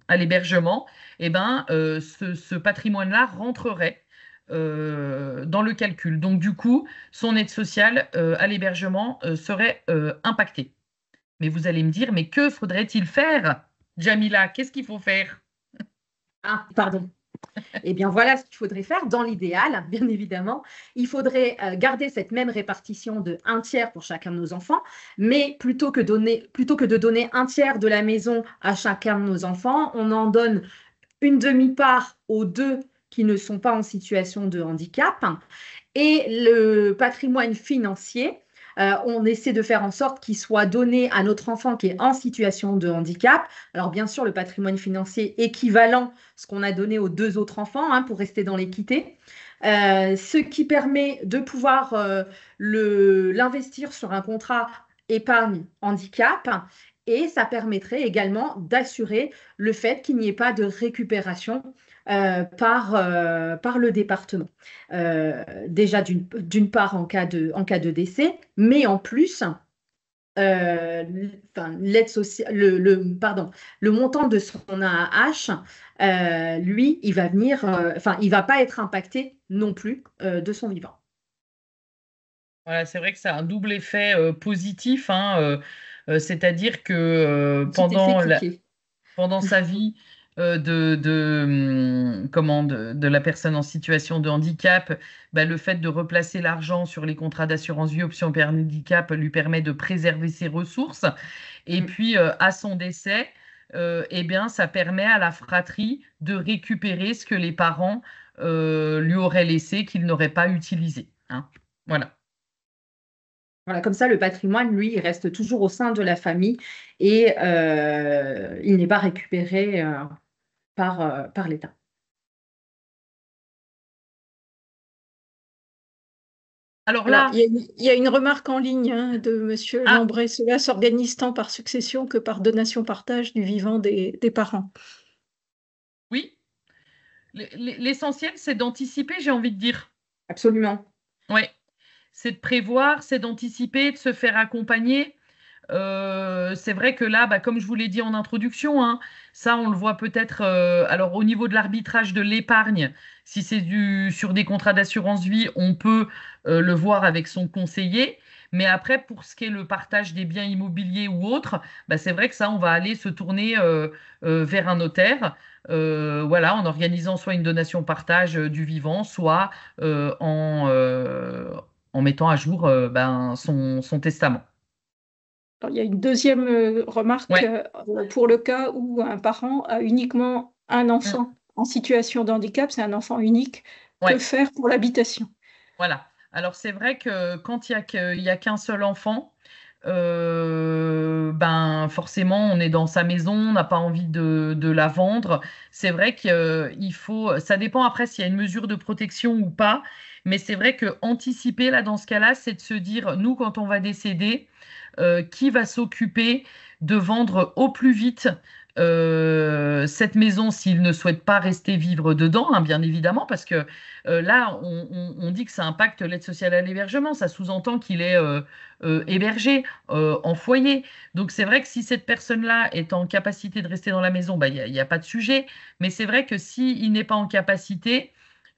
à l'hébergement, et ben, ce patrimoine-là rentrerait dans le calcul. Donc, du coup, son aide sociale à l'hébergement serait impactée. Mais vous allez me dire, mais que faudrait-il faire, Jamila? Qu'est-ce qu'il faut faire? Ah, pardon. Eh bien, voilà ce qu'il faudrait faire dans l'idéal, bien évidemment. Il faudrait garder cette même répartition de un tiers pour chacun de nos enfants, mais plutôt que de donner un tiers de la maison à chacun de nos enfants, on en donne une demi-part aux deux qui ne sont pas en situation de handicap. Et le patrimoine financier, on essaie de faire en sorte qu'il soit donné à notre enfant qui est en situation de handicap. Alors bien sûr, le patrimoine financier équivalent, ce qu'on a donné aux 2 autres enfants, hein, pour rester dans l'équité. Ce qui permet de pouvoir l'investir sur un contrat épargne handicap, et ça permettrait également d'assurer le fait qu'il n'y ait pas de récupération par le département. Déjà d'une part en cas de décès, mais en plus, l'aide sociale, le montant de son AAH, lui, il va venir, il va pas être impacté non plus de son vivant. Voilà, c'est vrai que ça a un double effet positif, hein, c'est-à-dire que pendant sa vie de la personne en situation de handicap, le fait de replacer l'argent sur les contrats d'assurance vie option épargne handicap lui permet de préserver ses ressources. Et puis, à son décès, ça permet à la fratrie de récupérer ce que les parents lui auraient laissé, qu'ils n'auraient pas utilisé. Hein. Voilà. Voilà, comme ça, le patrimoine, lui, il reste toujours au sein de la famille et il n'est pas récupéré par l'État. Alors là, il y a une remarque en ligne de Monsieur Lambret. Cela s'organise tant par succession que par donation-partage du vivant des parents. Oui. L'essentiel, c'est d'anticiper, j'ai envie de dire. Absolument. Oui. C'est de prévoir, c'est d'anticiper, de se faire accompagner. C'est vrai que là, comme je vous l'ai dit en introduction, hein, ça, on le voit peut-être. Alors, au niveau de l'arbitrage de l'épargne, si c'est sur des contrats d'assurance vie, on peut le voir avec son conseiller. Mais après, pour ce qui est le partage des biens immobiliers ou autres, c'est vrai que ça, on va aller se tourner vers un notaire. Voilà, en organisant soit une donation-partage du vivant, soit en mettant à jour son testament. Alors, il y a une deuxième remarque pour le cas où un parent a uniquement un enfant en situation de handicap, c'est un enfant unique. Que faire pour l'habitation? Voilà. Alors, c'est vrai que quand il y a qu'un seul enfant, forcément, on est dans sa maison, on n'a pas envie de la vendre. C'est vrai qu'il faut, ça dépend après s'il y a une mesure de protection ou pas, mais c'est vrai que anticiper là dans ce cas-là, c'est de se dire, nous, quand on va décéder, qui va s'occuper de vendre au plus vite cette maison s'il ne souhaite pas rester vivre dedans, hein, bien évidemment, parce que là, on dit que ça impacte l'aide sociale à l'hébergement, ça sous-entend qu'il est hébergé en foyer. Donc c'est vrai que si cette personne-là est en capacité de rester dans la maison, il n'y a pas de sujet, mais c'est vrai que s'il n'est pas en capacité,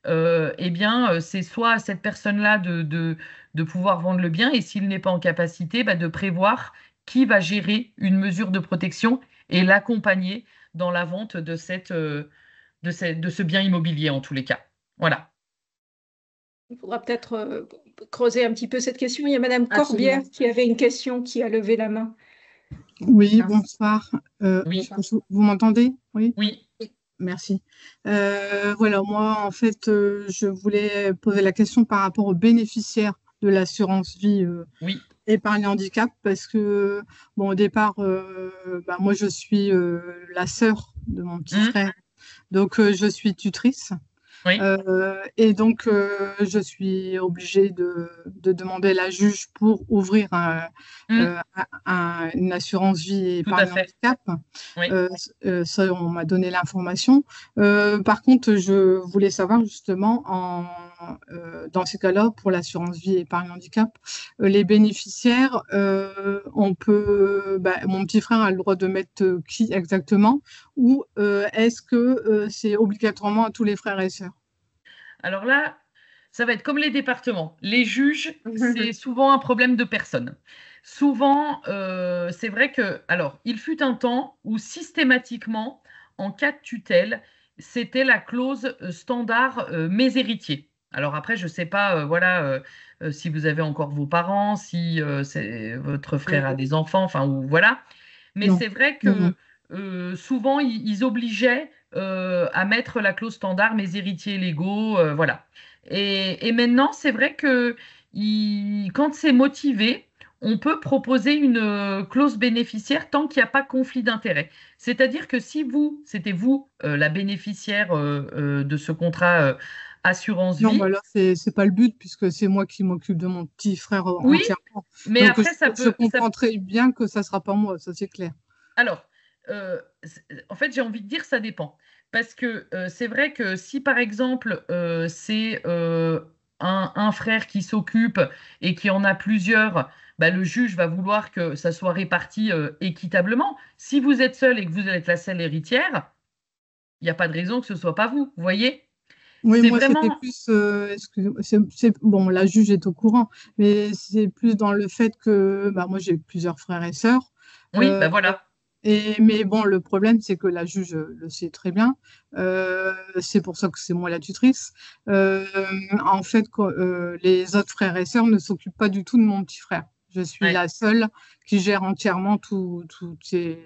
c'est soit à cette personne-là de pouvoir vendre le bien, et s'il n'est pas en capacité, de prévoir qui va gérer une mesure de protection et l'accompagner dans la vente de ce bien immobilier en tous les cas. Voilà. Il faudra peut-être creuser un petit peu cette question. Il y a Madame Corbière qui avait une question, qui a levé la main. Oui, bonsoir. Oui. Vous m'entendez? Oui. Oui. Merci. Voilà, moi, en fait, je voulais poser la question par rapport aux bénéficiaires de l'assurance vie épargne handicap, parce que, au départ, moi, je suis la sœur de mon petit frère, donc je suis tutrice. Oui. Et donc, je suis obligée de demander à la juge pour ouvrir une assurance vie épargne handicap. Oui. Ça, on m'a donné l'information. Par contre, je voulais savoir justement, dans ces cas-là, pour l'assurance vie épargne handicap, les bénéficiaires, on peut, mon petit frère a le droit de mettre qui exactement, ou est-ce que c'est obligatoirement à tous les frères et sœurs? Alors là, ça va être comme les départements. Les juges, c'est souvent un problème de personne. Souvent, c'est vrai que, alors, il fut un temps où systématiquement, en cas de tutelle, c'était la clause standard mes héritiers. Alors après, je ne sais pas, si vous avez encore vos parents, si votre frère a des enfants, enfin, ou voilà. Mais c'est vrai que souvent, ils obligeaient à mettre la clause standard, mes héritiers légaux, voilà. Et maintenant, c'est vrai que quand c'est motivé, on peut proposer une clause bénéficiaire tant qu'il n'y a pas conflit d'intérêt. C'est-à-dire que si c'était vous, la bénéficiaire de ce contrat assurance Non, vie, bah là, c'est pas le but, puisque c'est moi qui m'occupe de mon petit frère oui, entièrement. mais Donc, après, je comprends très bien que ça sera pas moi, ça c'est clair. Alors, en fait, j'ai envie de dire ça dépend. Parce que c'est vrai que si, par exemple, c'est un frère qui s'occupe et qui en a plusieurs, bah, le juge va vouloir que ça soit réparti équitablement. Si vous êtes seul et que vous êtes la seule héritière, il n'y a pas de raison que ce ne soit pas vous. Vous voyez? Oui, C'est moi, c'était vraiment... plus, excusez-moi, bon, la juge est au courant, mais c'est plus dans le fait que bah, moi, j'ai plusieurs frères et sœurs. Oui, ben voilà. Mais bon, le problème, c'est que la juge le sait très bien. C'est pour ça que c'est moi la tutrice. En fait, les autres frères et sœurs ne s'occupent pas du tout de mon petit frère. Je suis la seule qui gère entièrement tous ces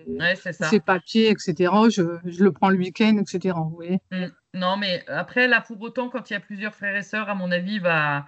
papiers, etc. Je le prends le week-end, etc. Vous voyez. Non, mais après, là, pour autant, quand il y a plusieurs frères et sœurs, à mon avis, voilà.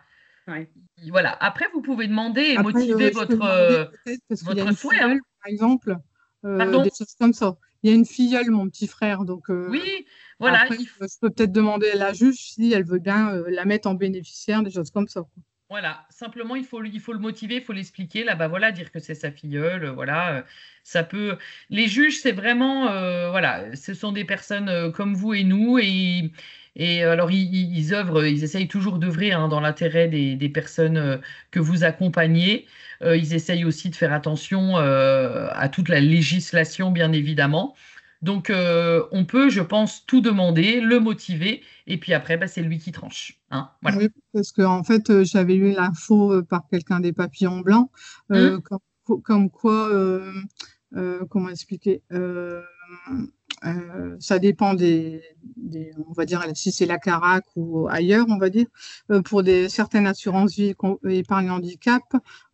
Après, vous pouvez demander et motiver votre souhait. Filleule, par exemple, des choses comme ça. Il y a une filleule, mon petit frère. Donc, oui, voilà. Après, je peux peut-être demander à la juge si elle veut bien la mettre en bénéficiaire, des choses comme ça. Voilà, simplement il faut le motiver, il faut l'expliquer. Là, bah voilà, dire que c'est sa filleule, voilà, ça peut. Les juges, c'est vraiment, voilà, ce sont des personnes comme vous et nous, et alors ils œuvrent, ils essayent toujours d'œuvrer dans l'intérêt des personnes que vous accompagnez. Ils essayent aussi de faire attention à toute la législation, bien évidemment. Donc, on peut, je pense, tout demander, le motiver, et puis après, bah, c'est lui qui tranche. Hein, voilà. Oui, parce qu'en fait, j'avais eu l'info par quelqu'un des papillons blancs, comme quoi, comment expliquer, ça dépend on va dire, si c'est la Carac ou ailleurs, on va dire, pour certaines assurances vie et épargne handicap,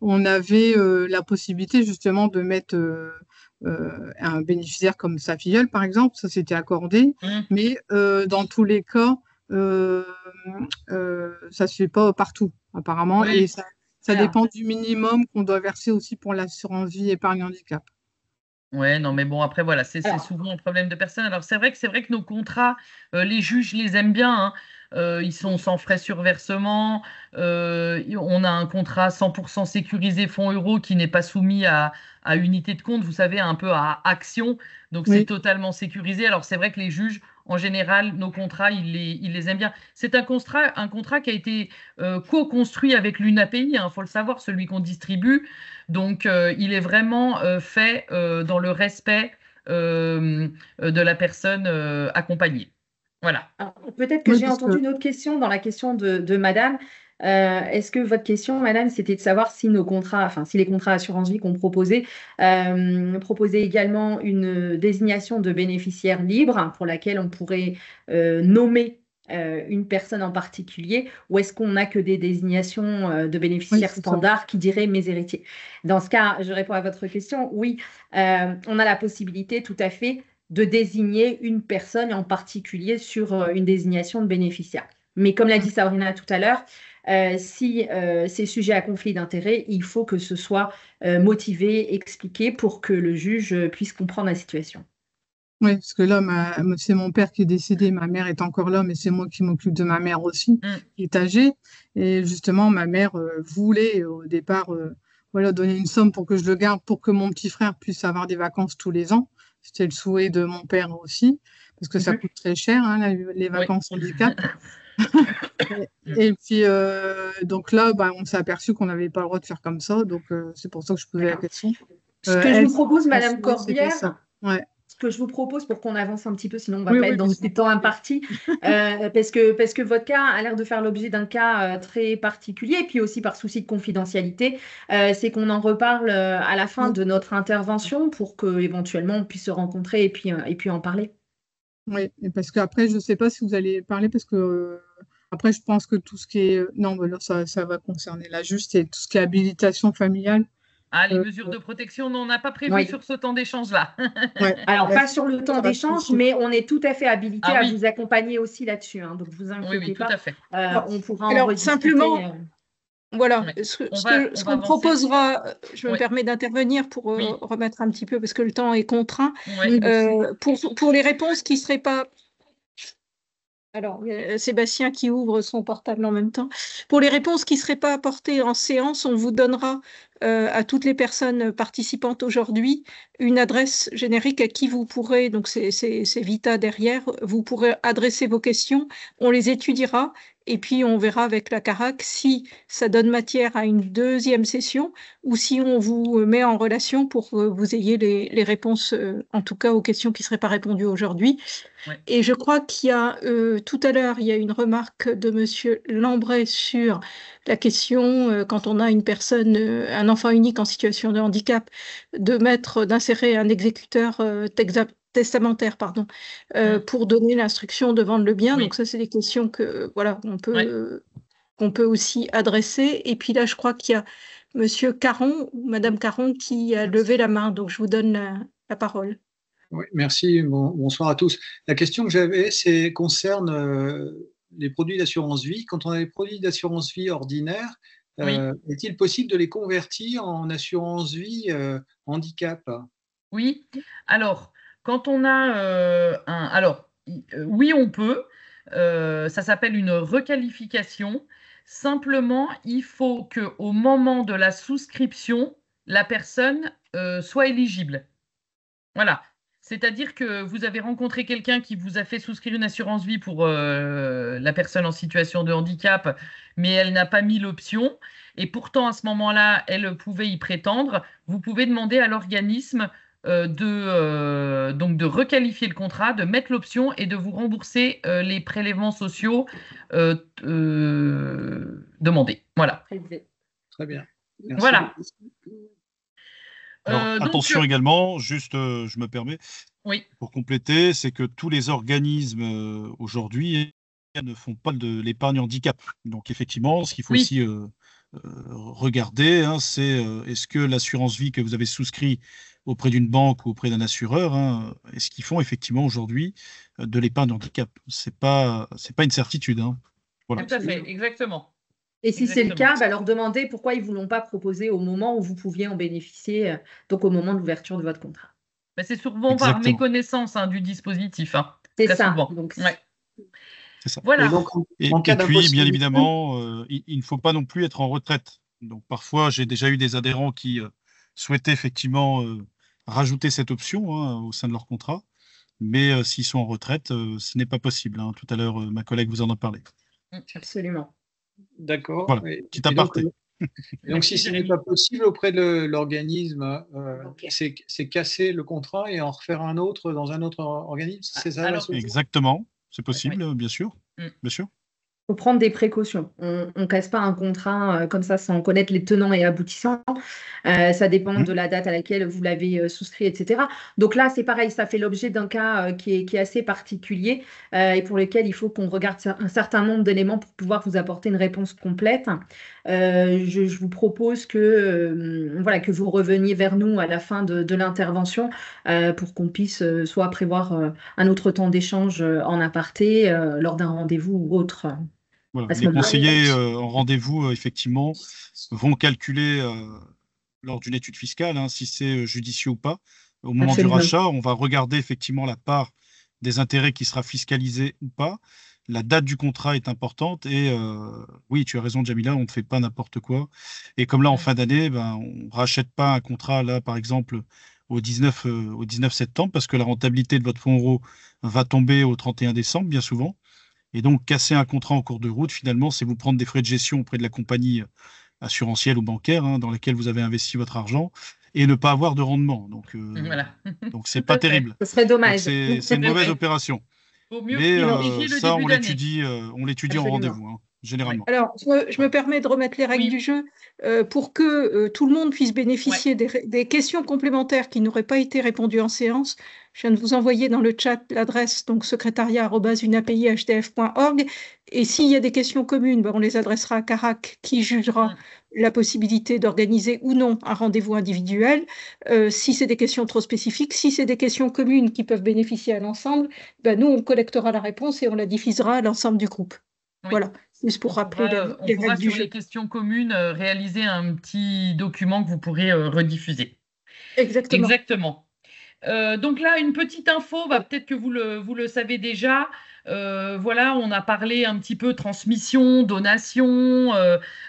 on avait la possibilité justement de mettre un bénéficiaire comme sa filleule, par exemple, ça s'était accordé, mais dans tous les cas, ça se fait pas partout, apparemment, et ça dépend du minimum qu'on doit verser aussi pour l'assurance vie épargne handicap. Ouais, non, mais bon, après, voilà, c'est souvent un problème de personne. Alors, c'est vrai que nos contrats, les juges les aiment bien. Ils sont sans frais sur versement. On a un contrat 100% sécurisé fonds euros qui n'est pas soumis à unité de compte, vous savez, un peu à action. Donc, c'est totalement sécurisé. Alors, c'est vrai que les juges, en général, nos contrats, ils les aiment bien. C'est un contrat qui a été co-construit avec l'UNAPI, il faut le savoir, celui qu'on distribue. Donc, il est vraiment fait dans le respect de la personne accompagnée. Voilà. Peut-être que j'ai entendu une autre question dans la question de Madame. Est-ce que votre question, Madame, c'était de savoir si nos contrats, enfin si les contrats assurance vie qu'on proposait proposaient également une désignation de bénéficiaire libre pour laquelle on pourrait nommer une personne en particulier, ou est-ce qu'on n'a que des désignations de bénéficiaires standards qui diraient mes héritiers? Dans ce cas, je réponds à votre question. Oui, on a la possibilité tout à fait de désigner une personne en particulier sur une désignation de bénéficiaire. Mais comme l'a dit Sabrina tout à l'heure, si c'est sujet à conflit d'intérêts, il faut que ce soit motivé, expliqué pour que le juge puisse comprendre la situation. Oui, parce que là, c'est mon père qui est décédé, ma mère est encore là, mais c'est moi qui m'occupe de ma mère aussi, qui est âgée. Et justement, ma mère voulait au départ donner une somme pour que je le garde, pour que mon petit frère puisse avoir des vacances tous les ans. C'était le souhait de mon père aussi, parce que ça coûte très cher, les vacances handicap. Et puis, donc là, on s'est aperçu qu'on n'avait pas le droit de faire comme ça, donc c'est pour ça que je posais la question. Ce que je vous propose, Madame Corbière, ce que je vous propose pour qu'on avance un petit peu, sinon on ne va pas être dans des temps impartis, parce que votre cas a l'air de faire l'objet d'un cas très particulier, et puis aussi par souci de confidentialité, c'est qu'on en reparle à la fin de notre intervention pour qu'éventuellement on puisse se rencontrer et puis en parler. Oui, parce qu'après, je ne sais pas si vous allez parler, parce que après, je pense que tout ce qui est... Non, là, ça va concerner la juge, c'est tout ce qui est habilitation familiale. Ah, les mesures de protection, non, on n'a pas prévu Oui. sur ce temps d'échange-là. Alors, pas sur le temps d'échange, mais on est tout à fait habilité à oui. vous accompagner aussi là-dessus. Hein, donc, vous inquiétez Oui, pas. tout à fait. On pourra en Alors, rediscuter. simplement, voilà, Ouais. ce qu'on proposera, je me permets d'intervenir pour remettre un petit peu, parce que le temps est contraint. Pour les réponses qui ne seraient pas... Alors, Sébastien qui ouvre son portable en même temps. Pour les réponses qui ne seraient pas apportées en séance, on vous donnera à toutes les personnes participantes aujourd'hui une adresse générique à qui vous pourrez, donc c'est Vita derrière, vous pourrez adresser vos questions, on les étudiera et puis on verra avec la CARAC si ça donne matière à une deuxième session ou si on vous met en relation pour que vous ayez les réponses, en tout cas aux questions qui ne seraient pas répondues aujourd'hui. Ouais. Et je crois qu'il y a tout à l'heure, il y a une remarque de Monsieur Lambret sur la question, quand on a une personne, un enfant unique en situation de handicap, d'insérer un exécuteur testamentaire, pour donner l'instruction de vendre le bien. Oui. Donc ça, c'est des questions que voilà, qu'on peut aussi adresser. Et puis là, je crois qu'il y a Monsieur Caron ou Madame Caron qui a levé la main. Donc je vous donne la parole. Oui, merci. Bonsoir à tous. La question que j'avais, concerne les produits d'assurance vie. Quand on a des produits d'assurance vie ordinaires, est-il possible de les convertir en assurance vie handicap? Oui. Alors, quand on a oui, on peut. Ça s'appelle une requalification. Simplement, il faut qu'au moment de la souscription, la personne soit éligible. Voilà. C'est-à-dire que vous avez rencontré quelqu'un qui vous a fait souscrire une assurance vie pour la personne en situation de handicap, mais elle n'a pas mis l'option. Et pourtant, à ce moment-là, elle pouvait y prétendre. Vous pouvez demander à l'organisme de requalifier le contrat, de mettre l'option et de vous rembourser les prélèvements sociaux demandés. Voilà. Très bien. Merci. Voilà. Alors, attention également, juste, je me permets, pour compléter, c'est que tous les organismes aujourd'hui ne font pas de l'épargne handicap. Donc, effectivement, ce qu'il faut aussi regarder, c'est est-ce que l'assurance vie que vous avez souscrit auprès d'une banque ou auprès d'un assureur, est-ce qu'ils font effectivement aujourd'hui de l'épargne handicap? C'est pas une certitude. Voilà. Tout à fait, exactement. Et si c'est le cas, leur demander pourquoi ils ne vous l'ont pas proposé au moment où vous pouviez en bénéficier, donc au moment de l'ouverture de votre contrat. C'est souvent par méconnaissance du dispositif. C'est ça. Donc, c'est ça. Voilà. Et puis, bien évidemment, il ne faut pas non plus être en retraite. Donc, parfois, j'ai déjà eu des adhérents qui souhaitaient effectivement rajouter cette option au sein de leur contrat. Mais s'ils sont en retraite, ce n'est pas possible. Tout à l'heure, ma collègue vous en a parlé. Absolument. D'accord. Voilà, petit aparté. Donc, si ce n'est pas possible auprès de l'organisme, c'est casser le contrat et en refaire un autre dans un autre organisme, c'est ça? Exactement, c'est possible, bien sûr. Bien sûr. Il faut prendre des précautions. On ne casse pas un contrat comme ça sans connaître les tenants et aboutissants. Ça dépend de la date à laquelle vous l'avez souscrit, etc. Donc là, c'est pareil, ça fait l'objet d'un cas qui est assez particulier et pour lequel il faut qu'on regarde un certain nombre d'éléments pour pouvoir vous apporter une réponse complète. Je vous propose que vous reveniez vers nous à la fin de l'intervention pour qu'on puisse soit prévoir un autre temps d'échange en aparté lors d'un rendez-vous ou autre. Voilà, les conseillers en rendez-vous, effectivement, vont calculer lors d'une étude fiscale si c'est judicieux ou pas. Au moment du rachat, on va regarder effectivement la part des intérêts qui sera fiscalisée ou pas. La date du contrat est importante et oui, tu as raison, Jamila, on ne fait pas n'importe quoi. Et comme là, en fin d'année, on ne rachète pas un contrat, là, par exemple, au 19 septembre, parce que la rentabilité de votre fonds euro va tomber au 31 décembre, bien souvent. Et donc, casser un contrat en cours de route, finalement, c'est vous prendre des frais de gestion auprès de la compagnie assurantielle ou bancaire dans laquelle vous avez investi votre argent et ne pas avoir de rendement. Donc, c'est pas terrible. Ce serait dommage. C'est une mauvaise opération. Vaut mieux mais ça, on l'étudie en rendez-vous. généralement. Alors, je me permets de remettre les règles du jeu pour que tout le monde puisse bénéficier des questions complémentaires qui n'auraient pas été répondues en séance. Je viens de vous envoyer dans le chat l'adresse, donc secrétariat@unapihdf.org. Et s'il y a des questions communes, on les adressera à Carac qui jugera la possibilité d'organiser ou non un rendez-vous individuel. Si c'est des questions trop spécifiques, si c'est des questions communes qui peuvent bénéficier à l'ensemble, nous, on collectera la réponse et on la diffusera à l'ensemble du groupe. Oui. Voilà, juste pour rappeler les règles du jeu. Sur les questions communes, réaliser un petit document que vous pourrez rediffuser. Exactement. Donc là, une petite info, peut-être que vous le savez déjà. Voilà, on a parlé un petit peu transmission, donation,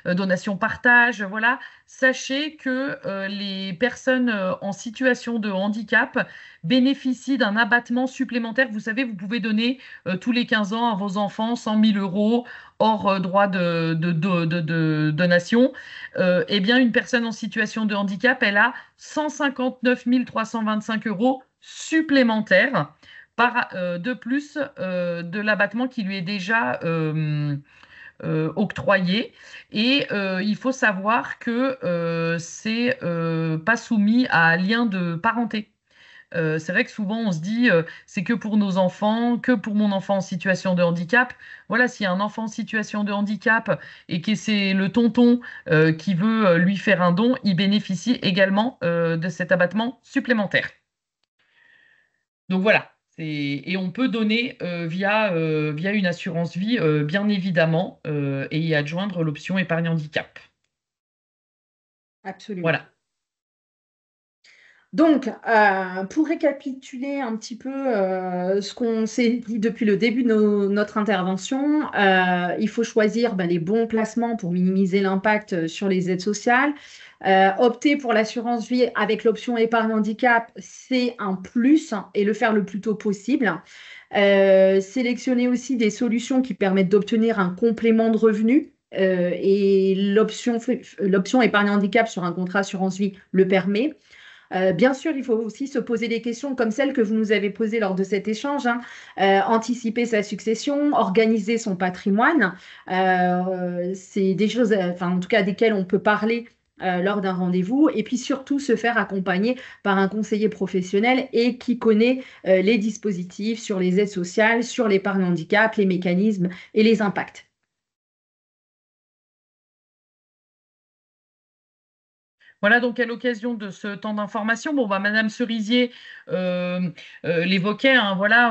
donation-partage. Voilà, sachez que les personnes en situation de handicap bénéficient d'un abattement supplémentaire. Vous savez, vous pouvez donner tous les 15 ans à vos enfants 100 000 € hors droit de donation. Eh bien, une personne en situation de handicap, elle a 159 325 € supplémentaires de plus de l'abattement qui lui est déjà octroyé. Et il faut savoir que c'est pas soumis à lien de parenté. C'est vrai que souvent on se dit c'est que pour nos enfants, que pour mon enfant en situation de handicap. Voilà, s'il y a un enfant en situation de handicap et que c'est le tonton qui veut lui faire un don, il bénéficie également de cet abattement supplémentaire. Donc voilà, et on peut donner via une assurance vie, bien évidemment, et y adjoindre l'option épargne handicap. Absolument. Voilà. Donc, pour récapituler un petit peu ce qu'on s'est dit depuis le début de notre intervention, il faut choisir les bons placements pour minimiser l'impact sur les aides sociales. Opter pour l'assurance vie avec l'option épargne handicap, c'est un plus et le faire le plus tôt possible. Sélectionner aussi des solutions qui permettent d'obtenir un complément de revenu. Et l'option épargne handicap sur un contrat assurance vie le permet. Bien sûr, il faut aussi se poser des questions comme celles que vous nous avez posées lors de cet échange. Anticiper sa succession, organiser son patrimoine, c'est des choses, en tout cas, desquelles on peut parler lors d'un rendez-vous. Et puis surtout, se faire accompagner par un conseiller professionnel et qui connaît les dispositifs sur les aides sociales, sur l'épargne handicap, les mécanismes et les impacts. Voilà, donc à l'occasion de ce temps d'information, Madame Cerisier l'évoquait, voilà,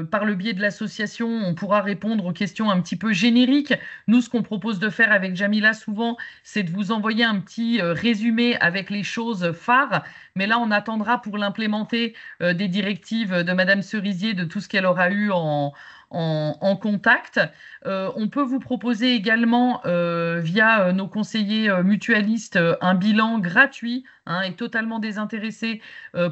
par le biais de l'association, on pourra répondre aux questions un petit peu génériques. Nous, ce qu'on propose de faire avec Jamila souvent, c'est de vous envoyer un petit résumé avec les choses phares. Mais là, on attendra pour l'implémenter des directives de Madame Cerisier, de tout ce qu'elle aura eu en contact. On peut vous proposer également via nos conseillers mutualistes un bilan gratuit et totalement désintéressé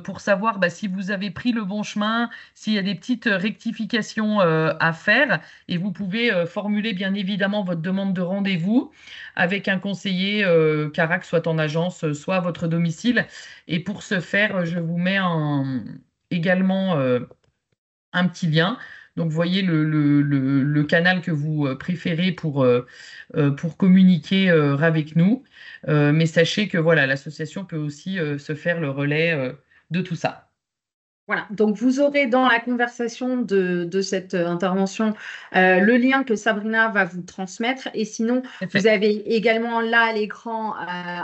pour savoir si vous avez pris le bon chemin, s'il y a des petites rectifications à faire. Et vous pouvez formuler bien évidemment votre demande de rendez-vous avec un conseiller Carac, soit en agence, soit à votre domicile. Et pour ce faire, je vous mets également un petit lien. Donc, voyez le canal que vous préférez pour communiquer avec nous. Mais sachez que voilà, l'association peut aussi se faire le relais de tout ça. Voilà, donc vous aurez dans la conversation de cette intervention le lien que Sabrina va vous transmettre. Et sinon, vous avez également là à l'écran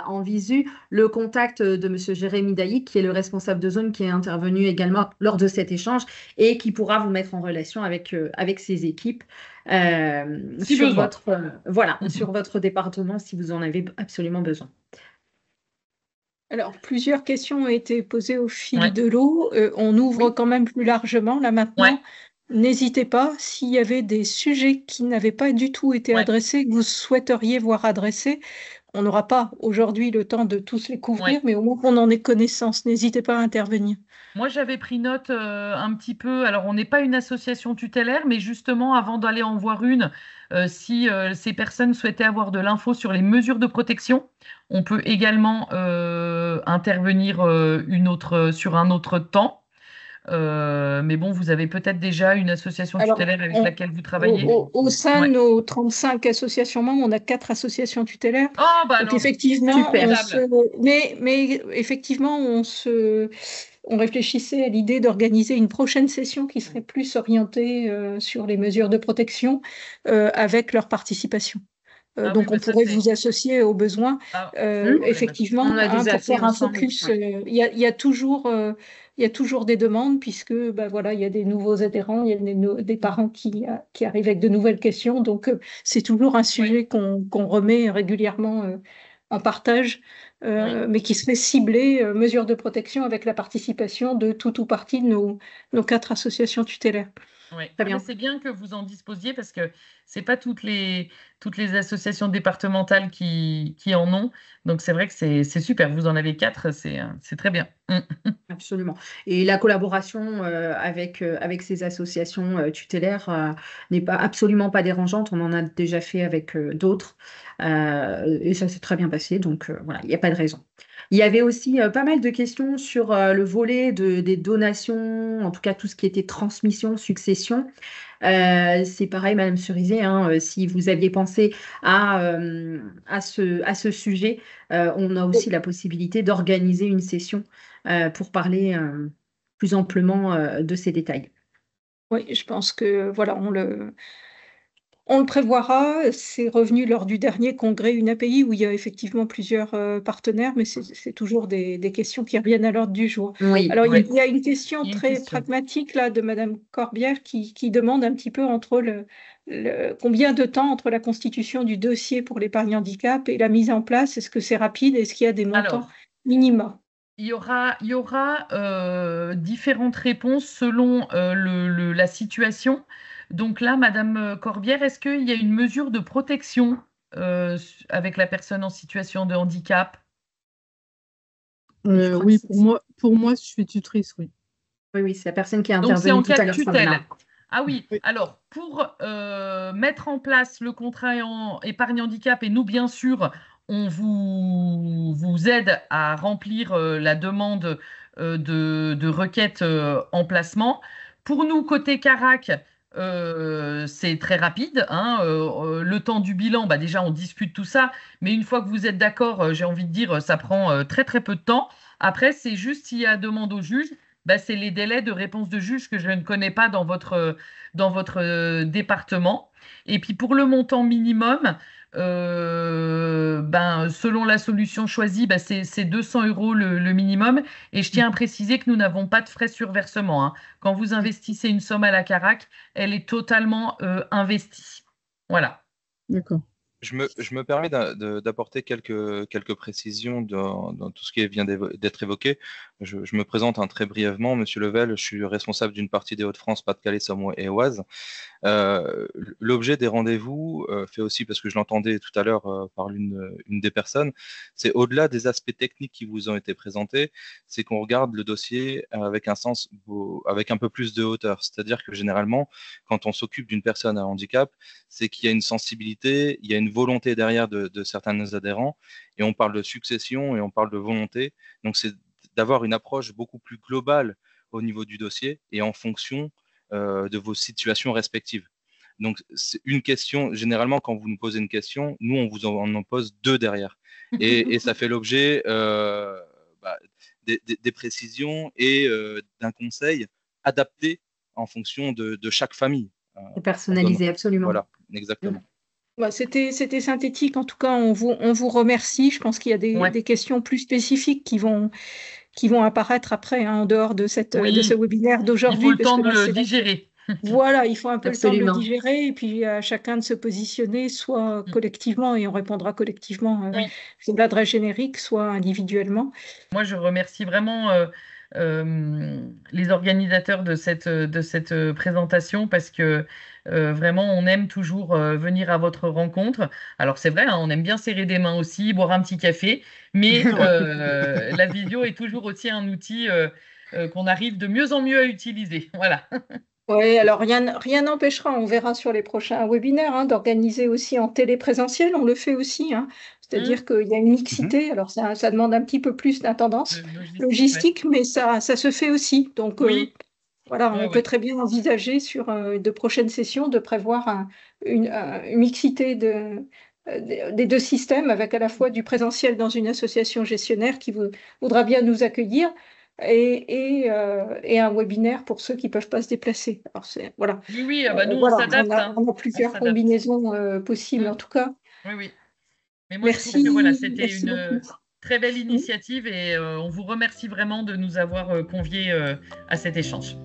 en visu le contact de M. Jérémy Dailly, qui est le responsable de zone, qui est intervenu également lors de cet échange et qui pourra vous mettre en relation avec ses équipes sur votre département si vous en avez absolument besoin. Alors, plusieurs questions ont été posées au fil de l'eau. On ouvre quand même plus largement là maintenant. N'hésitez pas, s'il y avait des sujets qui n'avaient pas du tout été adressés, que vous souhaiteriez voir adressés, on n'aura pas aujourd'hui le temps de tous les couvrir, mais au moins qu'on en ait connaissance. N'hésitez pas à intervenir. Moi, j'avais pris note un petit peu. Alors, on n'est pas une association tutélaire, mais justement, avant d'aller en voir une, si ces personnes souhaitaient avoir de l'info sur les mesures de protection, on peut également intervenir sur un autre temps. Mais bon, vous avez peut-être déjà une association Alors, tutélaire avec laquelle vous travaillez. au sein de Ouais. nos 35 associations membres, on a 4 associations tutélaires. Oh, bah Donc alors, effectivement, formidable. mais effectivement, on réfléchissait à l'idée d'organiser une prochaine session qui serait plus orientée sur les mesures de protection avec leur participation. Ah oui, Donc, bah on ça, pourrait c'est. vous associer au besoin. Ah, Effectivement, On a des pour ateliers faire un ensemble. focus, Ouais. il y a toujours des demandes puisque bah, voilà, il y a des nouveaux adhérents, il y a des parents qui arrivent avec de nouvelles questions. Donc, c'est toujours un sujet qu'on remet régulièrement en partage, mais qui serait ciblé, mesures de protection avec la participation de tout ou partie de nos 4 associations tutélaires. Oui, Très bien. c'est bien que vous en disposiez parce que c'est pas toutes les associations départementales qui en ont. Donc c'est vrai que c'est super. Vous en avez 4, c'est très bien. Absolument. Et la collaboration avec ces associations tutélaires n'est absolument pas dérangeante. On en a déjà fait avec d'autres et ça s'est très bien passé. Donc voilà, il n'y a pas de raison. Il y avait aussi pas mal de questions sur le volet des donations, en tout cas tout ce qui était transmission, succession. C'est pareil, Madame Cerisier, hein, si vous aviez pensé à ce sujet, on a aussi la possibilité d'organiser une session pour parler plus amplement de ces détails. Oui, je pense que voilà, on le prévoira. C'est revenu lors du dernier congrès UNAPI où il y a effectivement plusieurs partenaires, mais c'est toujours des questions qui reviennent à l'ordre du jour. Oui, Alors, oui. il y a une question Il y a une très question. pragmatique là, de Madame Corbière qui demande un petit peu combien de temps entre la constitution du dossier pour l'épargne handicap et la mise en place. Est-ce que c'est rapide? Est-ce qu'il y a des montants Alors, minima? il y aura différentes réponses selon la situation. Donc là, Madame Corbière, est-ce qu'il y a une mesure de protection avec la personne en situation de handicap? Oui, pour moi, je suis tutrice, oui. Oui, c'est la personne qui est Donc c'est intervenue en tout à cas de l'heure. tutelle. Sabrina. Ah oui, Oui. alors pour mettre en place le contrat épargne handicap, et nous bien sûr, on vous aide à remplir la demande de requête en placement. Pour nous, côté Carac, c'est très rapide, hein, le temps du bilan, bah déjà on discute tout ça, mais une fois que vous êtes d'accord, j'ai envie de dire, ça prend très très peu de temps. Après, c'est juste s'il y a demande au juge, bah, c'est les délais de réponse de juge que je ne connais pas dans votre département. Et puis pour le montant minimum, ben, selon la solution choisie, ben, c'est 200 € le minimum. Et je tiens à préciser que nous n'avons pas de frais sur versement, hein. Quand vous investissez une somme à la Carac, elle est totalement investie. Voilà. D'accord. Je me permets d'apporter quelques précisions dans tout ce qui vient d'être évoqué. Je me présente très brièvement, Monsieur Level, je suis responsable d'une partie des Hauts-de-France, Pas-de-Calais, Somme et Oise. L'objet des rendez-vous fait aussi, parce que je l'entendais tout à l'heure par une des personnes, c'est au-delà des aspects techniques qui vous ont été présentés, c'est qu'on regarde le dossier avec avec un peu plus de hauteur. C'est-à-dire que généralement, quand on s'occupe d'une personne à handicap, c'est qu'il y a une sensibilité, il y a une volonté derrière de certains de nos adhérents, et on parle de succession et on parle de volonté. Donc c'est d'avoir une approche beaucoup plus globale au niveau du dossier et en fonction de vos situations respectives. Donc, c'est une question, généralement, quand vous nous posez une question, nous, on vous en pose 2 derrière. Et ça fait l'objet des précisions et d'un conseil adapté en fonction de chaque famille. C'est personnalisé, absolument. Voilà, exactement. Bah, c'était synthétique. En tout cas, on vous remercie. Je pense qu'il y a des questions plus spécifiques qui vont apparaître après, hein, en dehors de ce webinaire d'aujourd'hui. Il faut le temps de le digérer. Voilà, il faut un peu Absolument. le temps de le digérer et puis à chacun de se positionner, soit collectivement, et on répondra collectivement sur l'adresse générique, soit individuellement. Moi, je remercie vraiment les organisateurs de cette présentation parce que vraiment, on aime toujours venir à votre rencontre. Alors, c'est vrai, hein, on aime bien serrer des mains aussi, boire un petit café, mais la vidéo est toujours aussi un outil qu'on arrive de mieux en mieux à utiliser. Voilà. Oui, alors rien n'empêchera, on verra sur les prochains webinaires, hein, d'organiser aussi en téléprésentiel, on le fait aussi, hein. C'est-à-dire qu'il y a une mixité, alors ça demande un petit peu plus d'intendance logistique, mais ça se fait aussi. Donc, oui. Voilà, on peut très bien envisager sur de prochaines sessions de prévoir une mixité des deux systèmes, avec à la fois du présentiel dans une association gestionnaire qui voudra bien nous accueillir et un webinaire pour ceux qui ne peuvent pas se déplacer. Alors voilà. Oui, nous on s'adapte. On a plusieurs combinaisons possibles en tout cas. Oui. Mais moi, merci. Je trouve que voilà, c'était une beaucoup. Très belle initiative et on vous remercie vraiment de nous avoir conviés à cet échange.